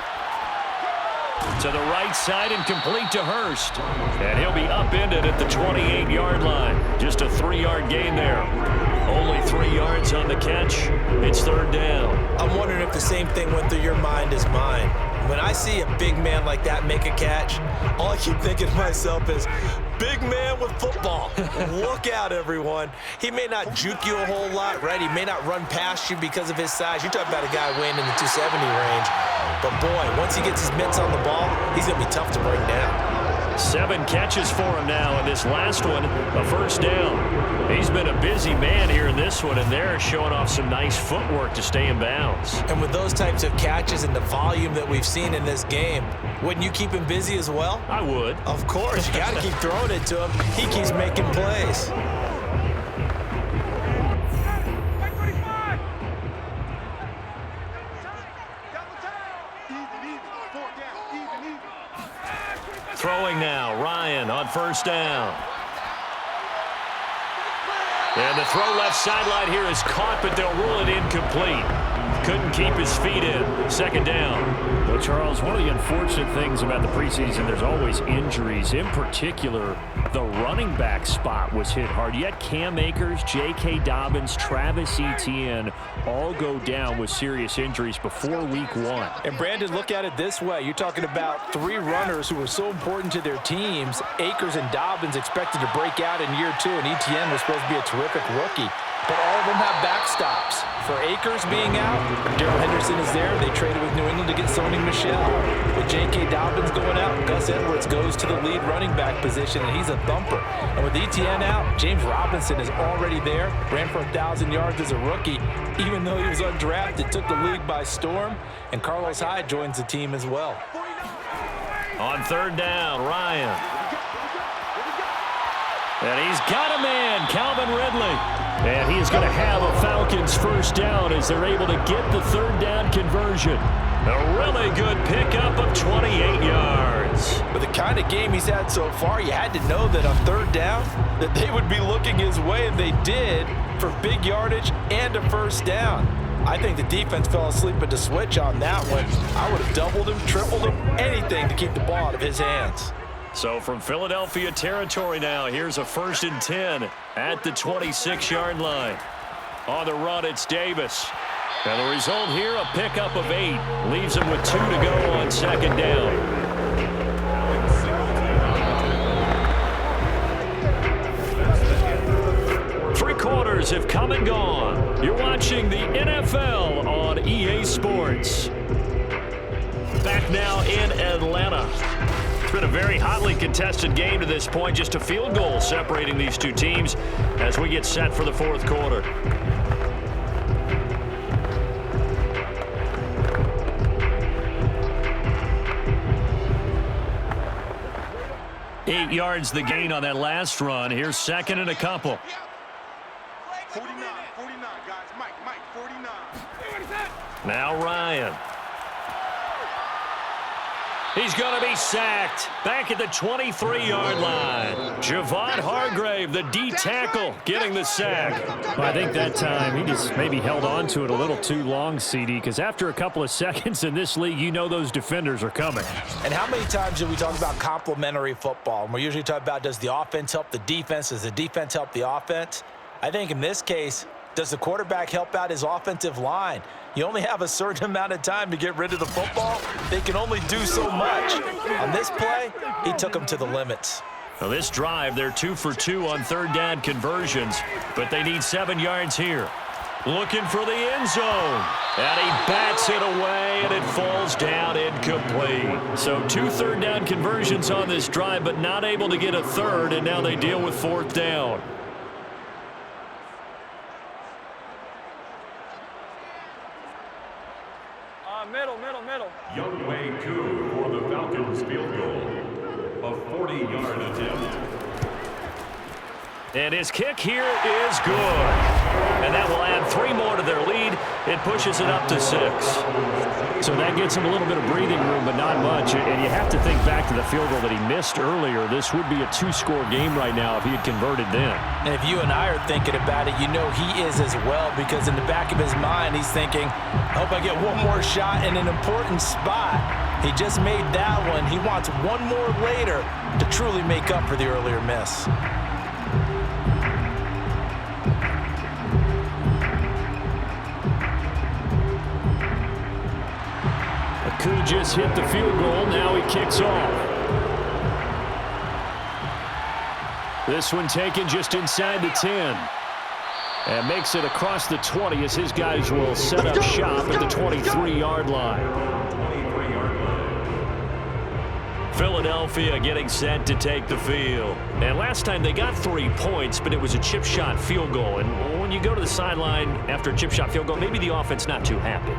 To the right side and complete to Hurst. And he'll be upended at the 28-yard line. Just a 3-yard gain there. Only 3 yards on the catch. It's 3rd down. I'm wondering if the same thing went through your mind as mine. When I see a big man like that make a catch, all I keep thinking to myself is, big man with football. Look out, everyone. He may not juke you a whole lot, right? He may not run past you because of his size. You're talking about a guy weighing in the 270 range. But, boy, once he gets his mitts on the ball, he's going to be tough to bring down. 7 catches for him now, and this last one, a 1st down. He's been a busy man here in this one, and they're showing off some nice footwork to stay in bounds. And with those types of catches and the volume that we've seen in this game, wouldn't you keep him busy as well? I would. Of course. You got to keep throwing it to him. He keeps making plays. Throwing now, Ryan on 1st down. And the throw left sideline here is caught, but they'll rule it incomplete. Couldn't keep his feet in. 2nd down. Well, Charles, one of the unfortunate things about the preseason, there's always injuries. In particular, the running back spot was hit hard. You had Cam Akers, J.K. Dobbins, Travis Etienne all go down with serious injuries before week 1. And, Brandon, look at it this way. You're talking about 3 runners who were so important to their teams. Akers and Dobbins expected to break out in year 2, and Etienne was supposed to be a terrific rookie. But all of them have backstops. For Akers being out, Darrell Henderson is there. They traded with New England to get Sony Michel. With J.K. Dobbins going out, Gus Edwards goes to the lead running back position, and he's a thumper. And with Etienne out, James Robinson is already there. Ran for 1,000 yards as a rookie, even though he was undrafted. Took the league by storm. And Carlos Hyde joins the team as well. On 3rd down, Ryan. And he's got a man, Calvin Ridley. And he's going to have a Falcons 1st down as they're able to get the 3rd down conversion. A really good pickup of 28 yards. With the kind of game he's had so far, you had to know that on 3rd down that they would be looking his way, and they did, for big yardage and a 1st down. I think the defense fell asleep at the switch on that one. I would have doubled him, tripled him, anything to keep the ball out of his hands. So from Philadelphia territory now, here's a 1st and 10 at the 26-yard line. On the run, it's Davis. And the result here, a pickup of 8. Leaves him with 2 to go on 2nd down. Three quarters have come and gone. You're watching the NFL on EA Sports. Back now in Atlanta. It's been a very hotly contested game to this point. Just a field goal separating these two teams as we get set for the 4th quarter. 8 yards the gain on that last run. Here's second and a couple. 49, guys. Mike, 49. Now Ryan. He's going to be sacked. Back at the 23-yard line. Javon Hargrave, the D tackle, getting the sack. Well, I think that time he just maybe held on to it a little too long, CD, because after a couple of seconds in this league, you know those defenders are coming. And how many times do we talk about complementary football? And we're usually talking about, does the offense help the defense? Does the defense help the offense? I think in this case, does the quarterback help out his offensive line? You only have a certain amount of time to get rid of the football. They can only do so much. On this play, he took them to the limits. Well, this drive, they're 2 for 2 on third down conversions, but they need 7 yards here. Looking for the end zone. And he bats it away, and it falls down incomplete. So 2 third down conversions on this drive, but not able to get a third, and now they deal with fourth down. Middle. Youngwei Koo for the Falcons field goal. A 40-yard attempt. And his kick here is good. And that will add 3 more to their lead. It pushes it up to 6. So that gets him a little bit of breathing room, but not much. And you have to think back to the field goal that he missed earlier. This would be a 2-score game right now if he had converted then. And if you and I are thinking about it, you know he is as well, because in the back of his mind, he's thinking, I hope I get one more shot in an important spot. He just made that one. He wants one more later to truly make up for the earlier miss. Koo just hit the field goal. Now he kicks off. This one taken just inside the 10. And makes it across the 20 as his guys will set up shop at the 23-yard line. Philadelphia getting set to take the field. And last time they got 3 points, but it was a chip shot field goal. And when you go to the sideline after a chip shot field goal, maybe the offense not too happy.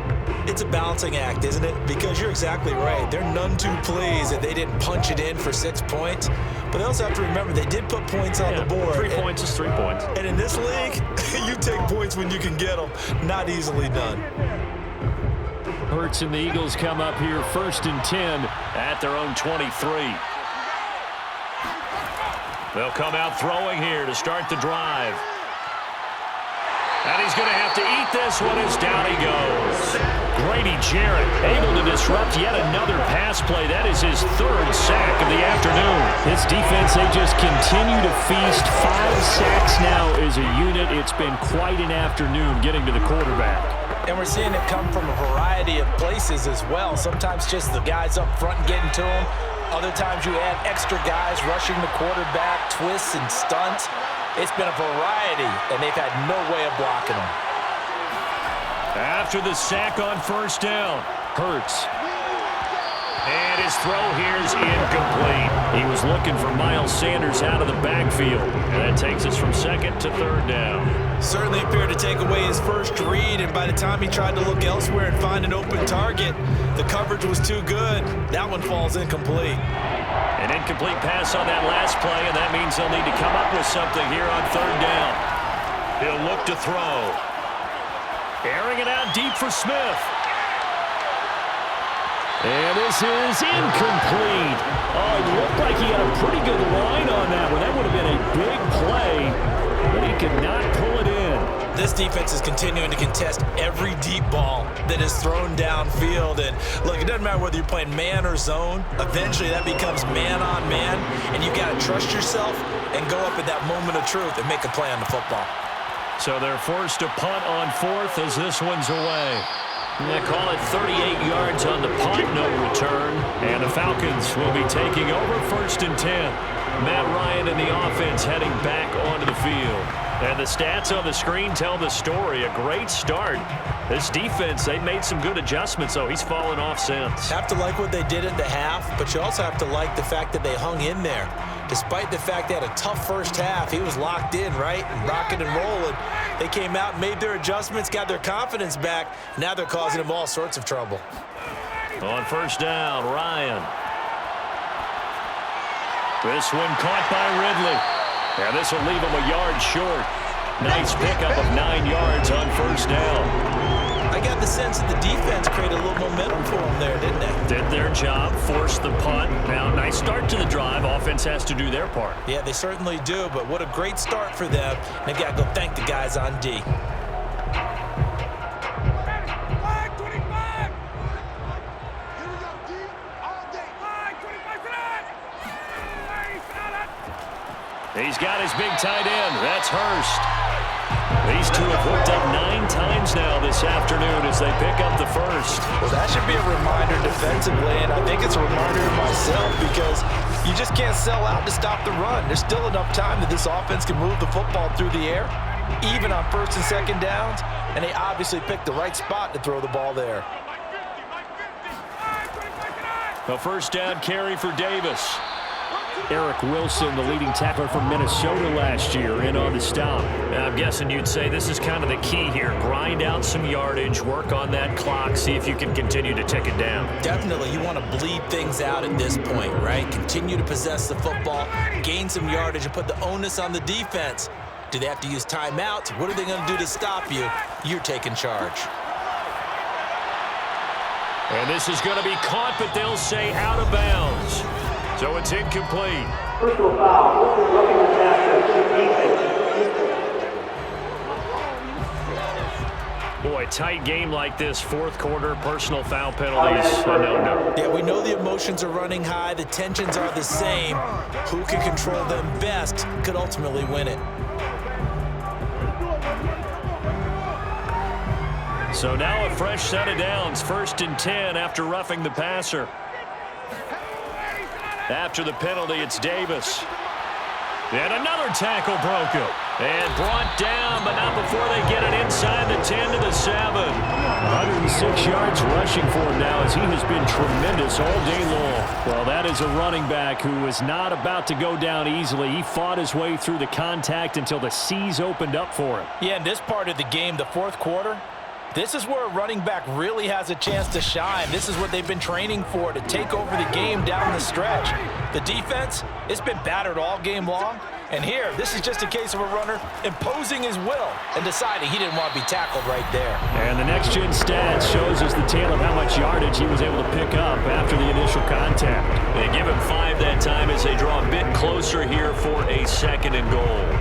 It's a balancing act, isn't it? Because you're exactly right. They're none too pleased that they didn't punch it in for 6 points. But they also have to remember they did put points on the board. 3 points is 3 points. And in this league, you take points when you can get them. Not easily done. Hurts and the Eagles come up here 1st and 10 at their own 23. They'll come out throwing here to start the drive. And he's going to have to eat this one as down he goes. Grady Jarrett able to disrupt yet another pass play. That is his 3rd sack of the afternoon. This defense, they just continue to feast. 5 sacks now as a unit. It's been quite an afternoon getting to the quarterback. And we're seeing it come from a variety of places as well. Sometimes just the guys up front getting to him. Other times you add extra guys rushing the quarterback, twists and stunts. It's been a variety, and they've had no way of blocking him. After the sack on 1st down, Hurts. And his throw here is incomplete. He was looking for Miles Sanders out of the backfield. And that takes us from 2nd to 3rd down. Certainly appeared to take away his first read, and by the time he tried to look elsewhere and find an open target, the coverage was too good. That one falls incomplete. An incomplete pass on that last play, and that means they'll need to come up with something here on 3rd down. He'll look to throw. Airing it out deep for Smith. And this is incomplete. Oh, it looked like he had a pretty good line on that one. That would have been a big play, but he could not pull it in. This defense is continuing to contest every deep ball that is thrown downfield. And look, it doesn't matter whether you're playing man or zone. Eventually that becomes man on man, and you got to trust yourself and go up at that moment of truth and make a play on the football. So they're forced to punt on 4th as this one's away. They call it 38 yards on the punt, no return. And the Falcons will be taking over 1st and 10. Matt Ryan and the offense heading back onto the field. And the stats on the screen tell the story. A great start. This defense, they made some good adjustments, so he's fallen off since. Have to like what they did at the half, but you also have to like the fact that they hung in there. Despite the fact they had a tough first half, he was locked in, right? And rocking and rolling. They came out and made their adjustments, got their confidence back. Now they're causing him all sorts of trouble. On 1st down, Ryan. This one caught by Ridley. And this will leave him a yard short. Nice pickup of 9 yards on first down. I got the sense that the defense created a little momentum for them there, didn't they? Did their job, forced the punt. Now, nice start to the drive. Offense has to do their part. Yeah, they certainly do, but what a great start for them. They got to go thank the guys on D. He's got his big tight end. That's Hurst. These two have hooked up 9 times now this afternoon as they pick up the first. Well, that should be a reminder defensively, and I think it's a reminder to myself because you just can't sell out to stop the run. There's still enough time that this offense can move the football through the air, even on first and second downs, and they obviously picked the right spot to throw the ball there. A first down carry for Davis. Eric Wilson, the leading tackler from Minnesota last year, in on the stop. I'm guessing you'd say this is kind of the key here. Grind out some yardage, work on that clock, see if you can continue to tick it down. Definitely, you want to bleed things out at this point, right? Continue to possess the football, gain some yardage, and put the onus on the defense. Do they have to use timeouts? What are they going to do to stop you? You're taking charge. And this is going to be caught, but they'll say out of bounds. So it's incomplete. Personal foul. Roughing the tackle. Boy, tight game like this, fourth quarter, personal foul penalties, a no-no. Yeah, we know the emotions are running high. The tensions are the same. Who can control them best could ultimately win it. So now a fresh set of downs, 1st and 10 after roughing the passer. After the penalty, it's Davis. And another tackle broken. And brought down, but not before they get it inside the 10 to the 7. 106 yards rushing for him now as he has been tremendous all day long. Well, that is a running back who was not about to go down easily. He fought his way through the contact until the seas opened up for him. Yeah, in this part of the game, the fourth quarter, this is where a running back really has a chance to shine. This is what they've been training for, to take over the game down the stretch. The defense, it's been battered all game long. And here, this is just a case of a runner imposing his will and deciding he didn't want to be tackled right there. And the next-gen stats shows us the tale of how much yardage he was able to pick up after the initial contact. They give him 5 that time as they draw a bit closer here for a 2nd and goal.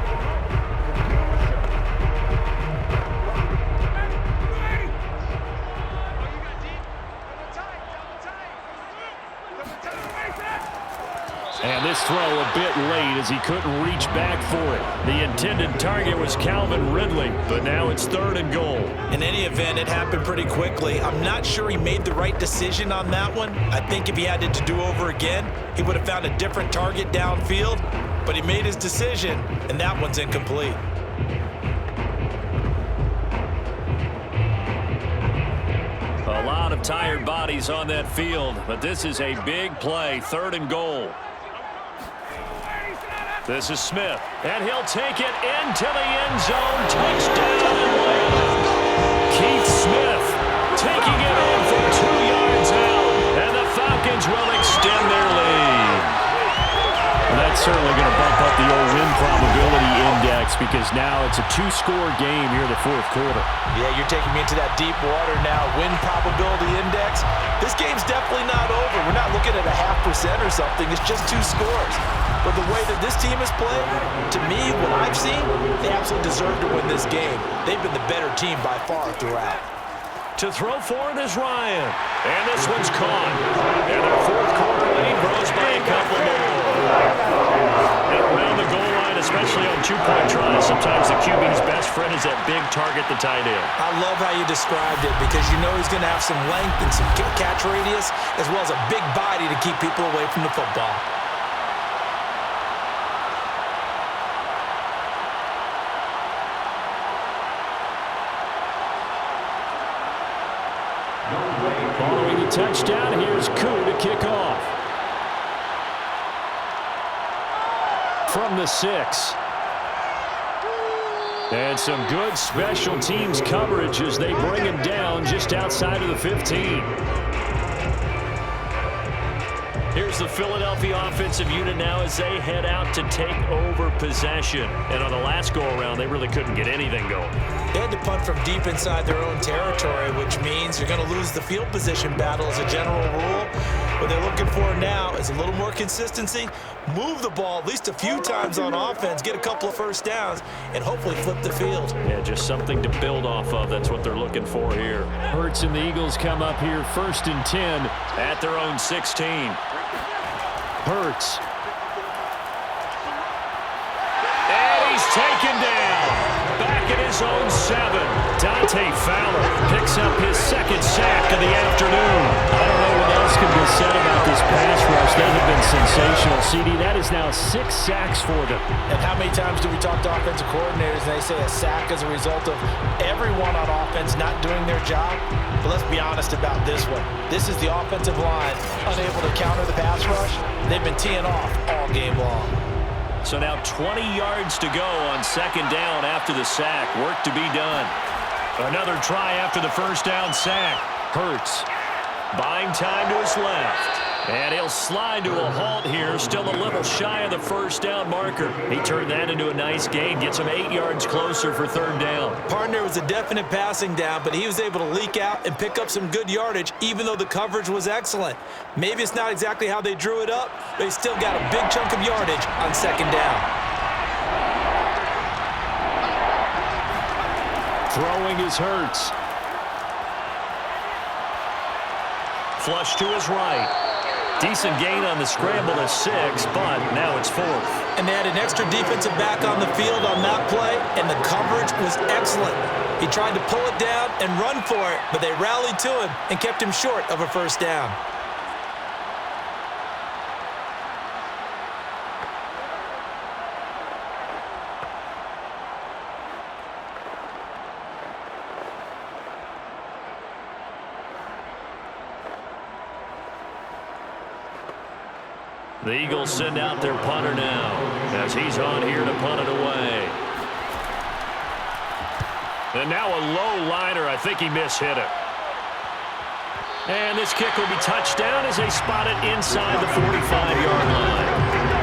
And this throw a bit late as he couldn't reach back for it. The intended target was Calvin Ridley, but now it's 3rd and goal. In any event, it happened pretty quickly. I'm not sure he made the right decision on that one. I think if he had it to do over again, he would have found a different target downfield, but he made his decision, and that one's incomplete. A lot of tired bodies on that field, but this is a big play, 3rd and goal. This is Smith, and he'll take it into the end zone. Touchdown! Keith Smith taking it in from 2 yards out, and the Falcons will extend their lead. Well, that's certainly going to bump up the old win probability index because now it's a 2-score game here in the fourth quarter. Yeah, you're taking me into that deep water now. Win probability index. This game's definitely not over. We're not looking at a 0.5% or something. It's just 2 scores. But the way that this team has played, to me, what I've seen, they absolutely deserve to win this game. They've been the better team by far throughout. To throw for it is Ryan. And this one's caught. And their fourth quarter lead grows by a couple more. And around the goal line, especially on 2-point tries, sometimes the QB's best friend is that big target, the tight end. I love how you described it because you know he's going to have some length and some catch radius as well as a big body to keep people away from the football. Following the touchdown, here's Koo to kick off. From the 6. And some good special teams coverage as they bring him down just outside of the 15. Here's the Philadelphia offensive unit now as they head out to take over possession. And on the last go-around, they really couldn't get anything going. They had to punt from deep inside their own territory, which means you're going to lose the field position battle as a general rule. What they're looking for now is a little more consistency, move the ball at least a few times on offense, get a couple of first downs, and hopefully flip the field. Yeah, just something to build off of. That's what they're looking for here. Hurts and the Eagles come up here 1st and 10. At their own 16. Hurts. And he's taken down. Back at his own 7. Dante Fowler picks up his 2nd sack of the afternoon. I don't know what else can be said about this pass rush. They have been sensational. CD, that is now 6 sacks for them. And how many times do we talk to offensive coordinators and they say a sack as a result of everyone on offense not doing their job? But let's be honest about this one. This is the offensive line unable to counter the pass rush. They've been teeing off all game long. So now 20 yards to go on 2nd down after the sack. Work to be done. Another try after the 1st down sack. Hurts. Buying time to his left. And he'll slide to a halt here. Still a little shy of the 1st down marker. He turned that into a nice gain. Gets him 8 yards closer for 3rd down. Partner was a definite passing down, but he was able to leak out and pick up some good yardage, even though the coverage was excellent. Maybe it's not exactly how they drew it up, but he still got a big chunk of yardage on 2nd down. Throwing is Hurts. Flush to his right. Decent gain on the scramble to 6, but now it's 4th. And they had an extra defensive back on the field on that play, and the coverage was excellent. He tried to pull it down and run for it, but they rallied to him and kept him short of a 1st down. The Eagles send out their punter now as he's on here to punt it away. And now a low liner. I think he mishit it. And this kick will be touchdown as they spot it inside the 45-yard line.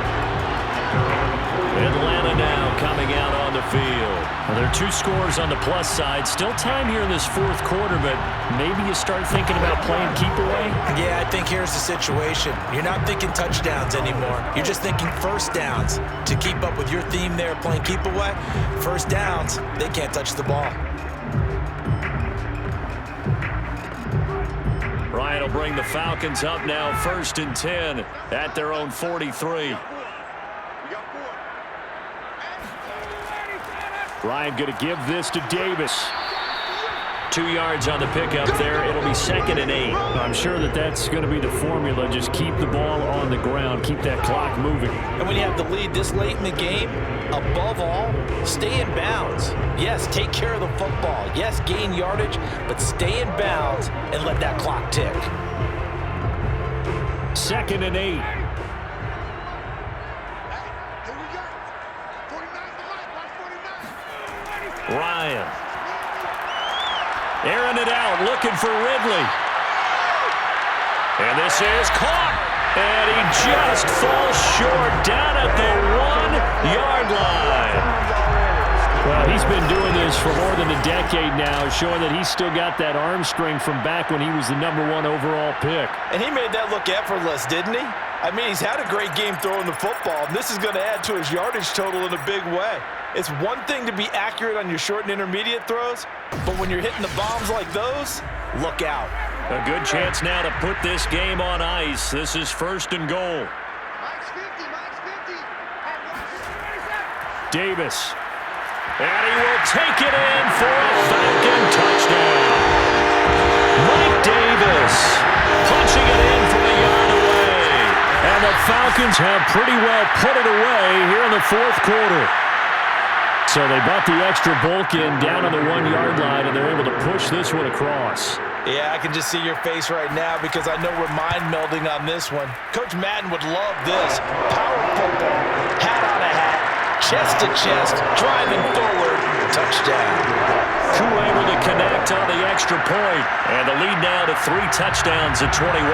Atlanta now coming out on the field. Well, there are 2 scores on the plus side. Still time here in this 4th quarter, but maybe you start thinking about playing keep away? Yeah, I think here's the situation. You're not thinking touchdowns anymore. You're just thinking 1st downs. To keep up with your theme there, playing keep away, 1st downs, they can't touch the ball. Ryan will bring the Falcons up now 1st and 10 at their own 43. Ryan going to give this to Davis. 2 yards on the pickup there. It'll be 2nd and 8. I'm sure that's going to be the formula. Just keep the ball on the ground. Keep that clock moving. And when you have the lead this late in the game, above all, stay in bounds. Yes, take care of the football. Yes, gain yardage, but stay in bounds and let that clock tick. 2nd and 8. Ryan. Airing it out, looking for Ridley. And this is caught. And he just falls short down at the 1-yard line. Well, he's been doing this for more than a decade now, showing that he's still got that arm strength from back when he was the #1 overall pick. And he made that look effortless, didn't he? I mean, he's had a great game throwing the football, and this is going to add to his yardage total in a big way. It's one thing to be accurate on your short and intermediate throws, but when you're hitting the bombs like those, look out. A good chance now to put this game on ice. This is 1st and goal. Davis. And he will take it in for a Falcon touchdown. Mike Davis punching it in from a yard away. And the Falcons have pretty well put it away here in the 4th quarter. So they brought the extra bulk in down on the 1-yard line, and they're able to push this one across. Yeah, I can just see your face right now because I know we're mind melding on this one. Coach Madden would love this. Power football, hat on a hat, chest to chest, driving forward, touchdown. Who able to connect on the extra point, and the lead now to 3 touchdowns at 21.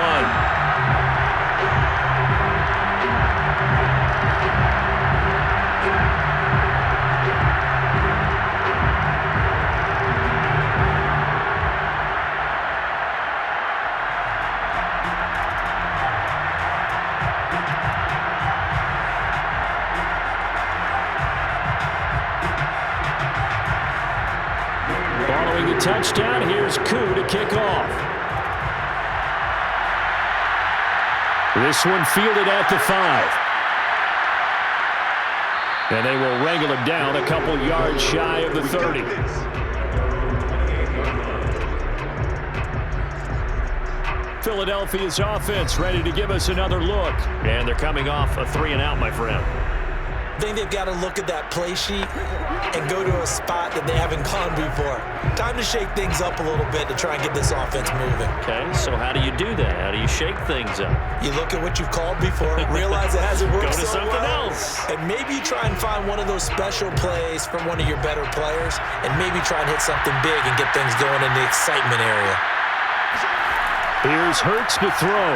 touchdown. Here's Koo to kick off. This one fielded at the 5. And they will wrangle him down a couple yards shy of the 30. Philadelphia's offense ready to give us another look. And they're coming off a 3-and-out, my friend. I think they've got to look at that play sheet and go to a spot that they haven't gone before. Time to shake things up a little bit to try and get this offense moving. Okay, so how do you do that? How do you shake things up? You look at what you've called before, realize it hasn't worked Go to so something well, else. and maybe you try and find one of those special plays from one of your better players, and maybe try and hit something big and get things going in the excitement area. Here's Hurts to throw.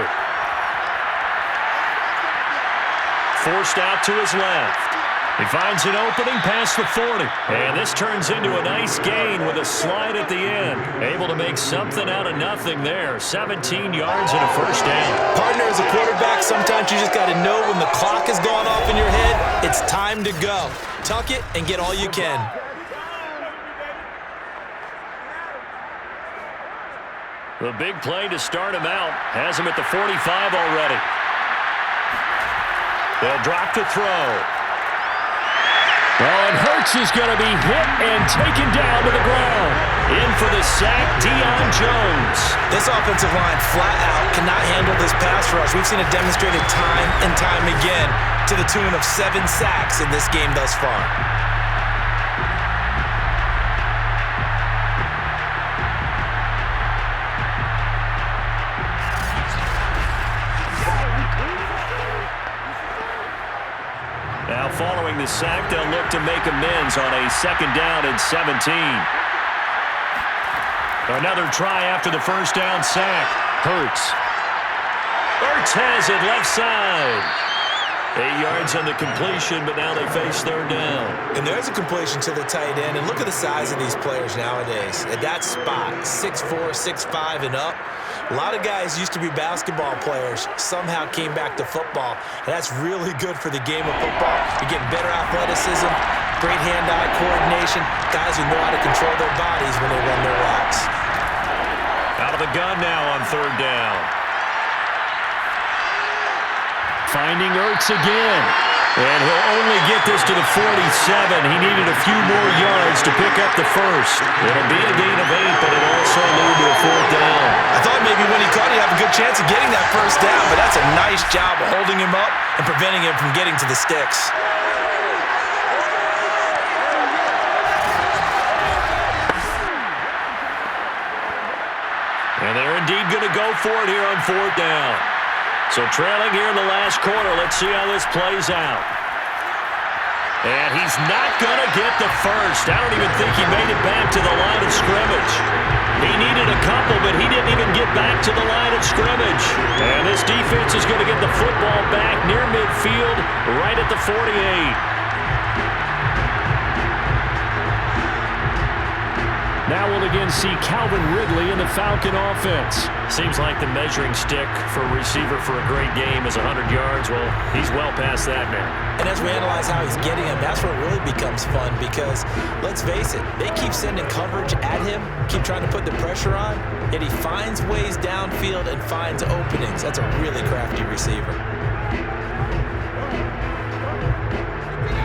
Forced out to his left. He finds an opening past the 40. And this turns into a nice gain with a slide at the end. Able to make something out of nothing there. 17 yards and a first down. Partner, as a quarterback, sometimes you just got to know when the clock has gone off in your head, it's time to go. Tuck it and get all you can. The big play to start him out. Has him at the 45 already. They'll drop to throw. Oh, and Hurts is going to be hit and taken down to the ground. In for the sack, Deion Jones. This offensive line flat out cannot handle this pass rush. We've seen it demonstrated time and time again to the tune of 7 sacks in this game thus far. Now following the sack, they'll look to make amends on a 2nd down and 17. Another try after the first down sack. Hurts has it left side. 8 yards on the completion, but now they face 3rd down. And there's a completion to the tight end. And look at the size of these players nowadays. At that spot, 6'4", 6'5", and up. A lot of guys used to be basketball players, somehow came back to football. And that's really good for the game of football. You're getting better athleticism, great hand-eye coordination, guys who know how to control their bodies when they run their routes. Out of the gun now on 3rd down. Finding Hurts again. And he'll only get this to the 47. He needed a few more yards to pick up the first. It'll be a gain of 8, but it'll also lead to a 4th down. I thought maybe when he caught it, he'd have a good chance of getting that first down, but that's a nice job of holding him up and preventing him from getting to the sticks. And they're indeed going to go for it here on 4th down. So trailing here in the last quarter. Let's see how this plays out. And he's not going to get the first. I don't even think he made it back to the line of scrimmage. He needed a couple, but he didn't even get back to the line of scrimmage. And this defense is going to get the football back near midfield, right at the 48. Now we'll again see Calvin Ridley in the Falcon offense. Seems like the measuring stick for a receiver for a great game is 100 yards. Well, he's well past that now. And as we analyze how he's getting him, that's where it really becomes fun because, let's face it, they keep sending coverage at him, keep trying to put the pressure on, yet he finds ways downfield and finds openings. That's a really crafty receiver.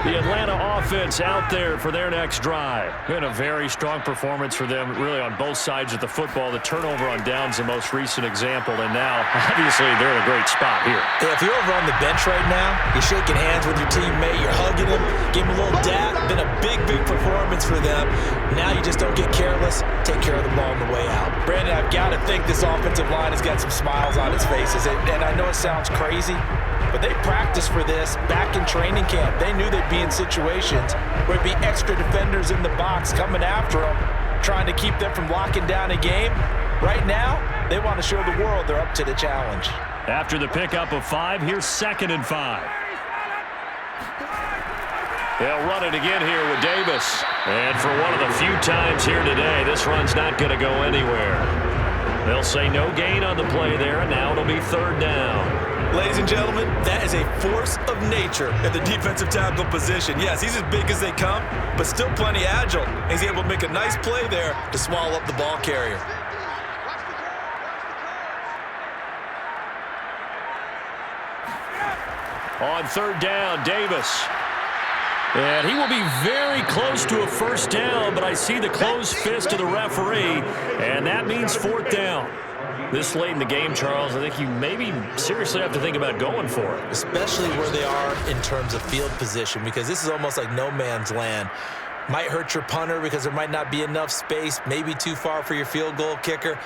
The Atlanta offense out there for their next drive. Been a very strong performance for them, really on both sides of the football. The turnover on downs, the most recent example, and now, obviously, they're in a great spot here. Yeah, if you're over on the bench right now, you're shaking hands with your teammate, you're hugging him, give him a little dap. Been a big, big performance for them. Now you just don't get careless. Take care of the ball on the way out. Brandon, I've got to think this offensive line has got some smiles on its faces, and I know it sounds crazy, but they practiced for this back in training camp. They knew they'd be in situations where it'd be extra defenders in the box coming after them, trying to keep them from locking down a game. Right now, they want to show the world they're up to the challenge. After the pickup of 5, here's 2nd and 5. They'll run it again here with Davis. And for one of the few times here today, this run's not going to go anywhere. They'll say no gain on the play there, and now it'll be third down. Ladies and gentlemen, that is a force of nature at the defensive tackle position. Yes, he's as big as they come, but still plenty agile. He's able to make a nice play there to swallow up the ball carrier. On third down, Davis. And he will be very close to a first down, but I see the closed fist of the referee, and that means fourth down. This late in the game, Charles, I think you maybe seriously have to think about going for it. Especially where they are in terms of field position, because this is almost like no man's land. Might hurt your punter because there might not be enough space, maybe too far for your field goal kicker.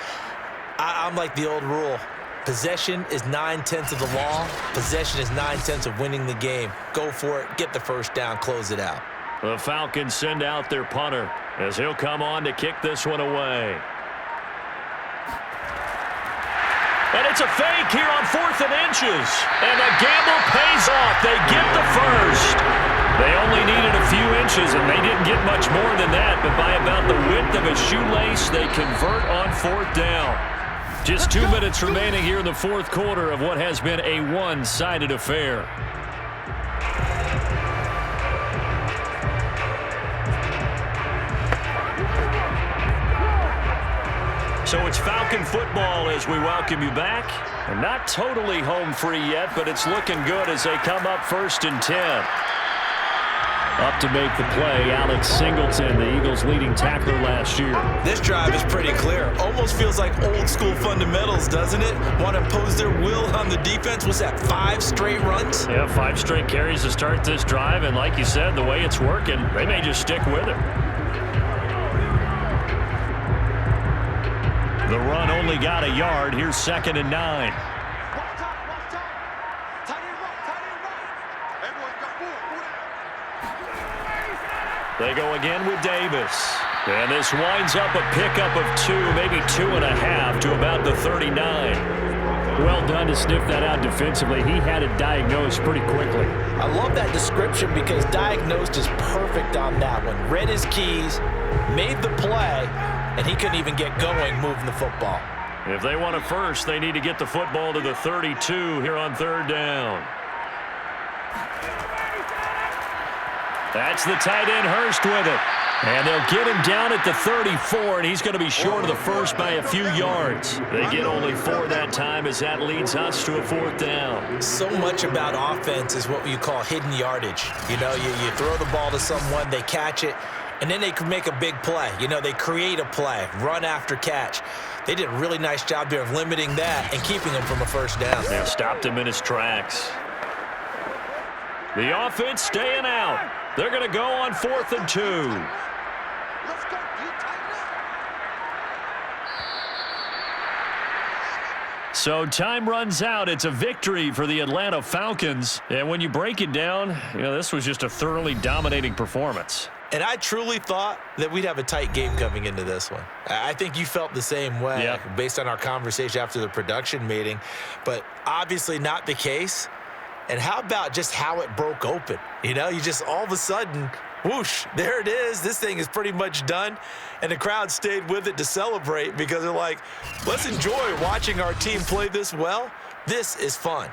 I'm like the old rule. Possession is 9/10 of the law. Possession is 9/10 of winning the game. Go for it, get the first down, close it out. The Falcons send out their punter as he'll come on to kick this one away. And it's a fake here on 4th and inches. And the gamble pays off. They get the first. They only needed a few inches, and they didn't get much more than that. But by about the width of a shoelace, they convert on 4th down. Just 2 minutes remaining here in the fourth quarter of what has been a one-sided affair. So it's Falcon football as we welcome you back. And not totally home free yet, but it's looking good as they come up 1st and 10. Up to make the play, Alex Singleton, the Eagles' leading tackler last year. This drive is pretty clear. Almost feels like old school fundamentals, doesn't it? Want to impose their will on the defense. What's that, 5 straight runs? Yeah, 5 straight carries to start this drive. And like you said, the way it's working, they may just stick with it. The run only got a yard. Here's 2nd and 9. They go again with Davis. And this winds up a pickup of 2, maybe 2.5 to about the 39. Well done to sniff that out defensively. He had it diagnosed pretty quickly. I love that description because diagnosed is perfect on that one. Read his keys, made the play, and he couldn't even get going moving the football. If they want a first, they need to get the football to the 32 here on 3rd down. That's the tight end Hurst with it. And they'll get him down at the 34, and he's going to be short of the first by a few yards. They get only 4 that time as that leads us to a 4th down. So much about offense is what you call hidden yardage. You know, you throw the ball to someone, they catch it, and then they can make a big play. You know, they create a play, run after catch. They did a really nice job there of limiting that and keeping him from a first down. They stopped him in his tracks. The offense staying out. They're going to go on 4th and 2. Let's go. You tighten up. So time runs out. It's a victory for the Atlanta Falcons. And when you break it down, you know, this was just a thoroughly dominating performance. And I truly thought that we'd have a tight game coming into this one. I think you felt the same way based on our conversation after the production meeting. But obviously not the case. And how about just how it broke open? You know, you just all of a sudden, whoosh, there it is. This thing is pretty much done. And the crowd stayed with it to celebrate because they're like, let's enjoy watching our team play this well. This is fun.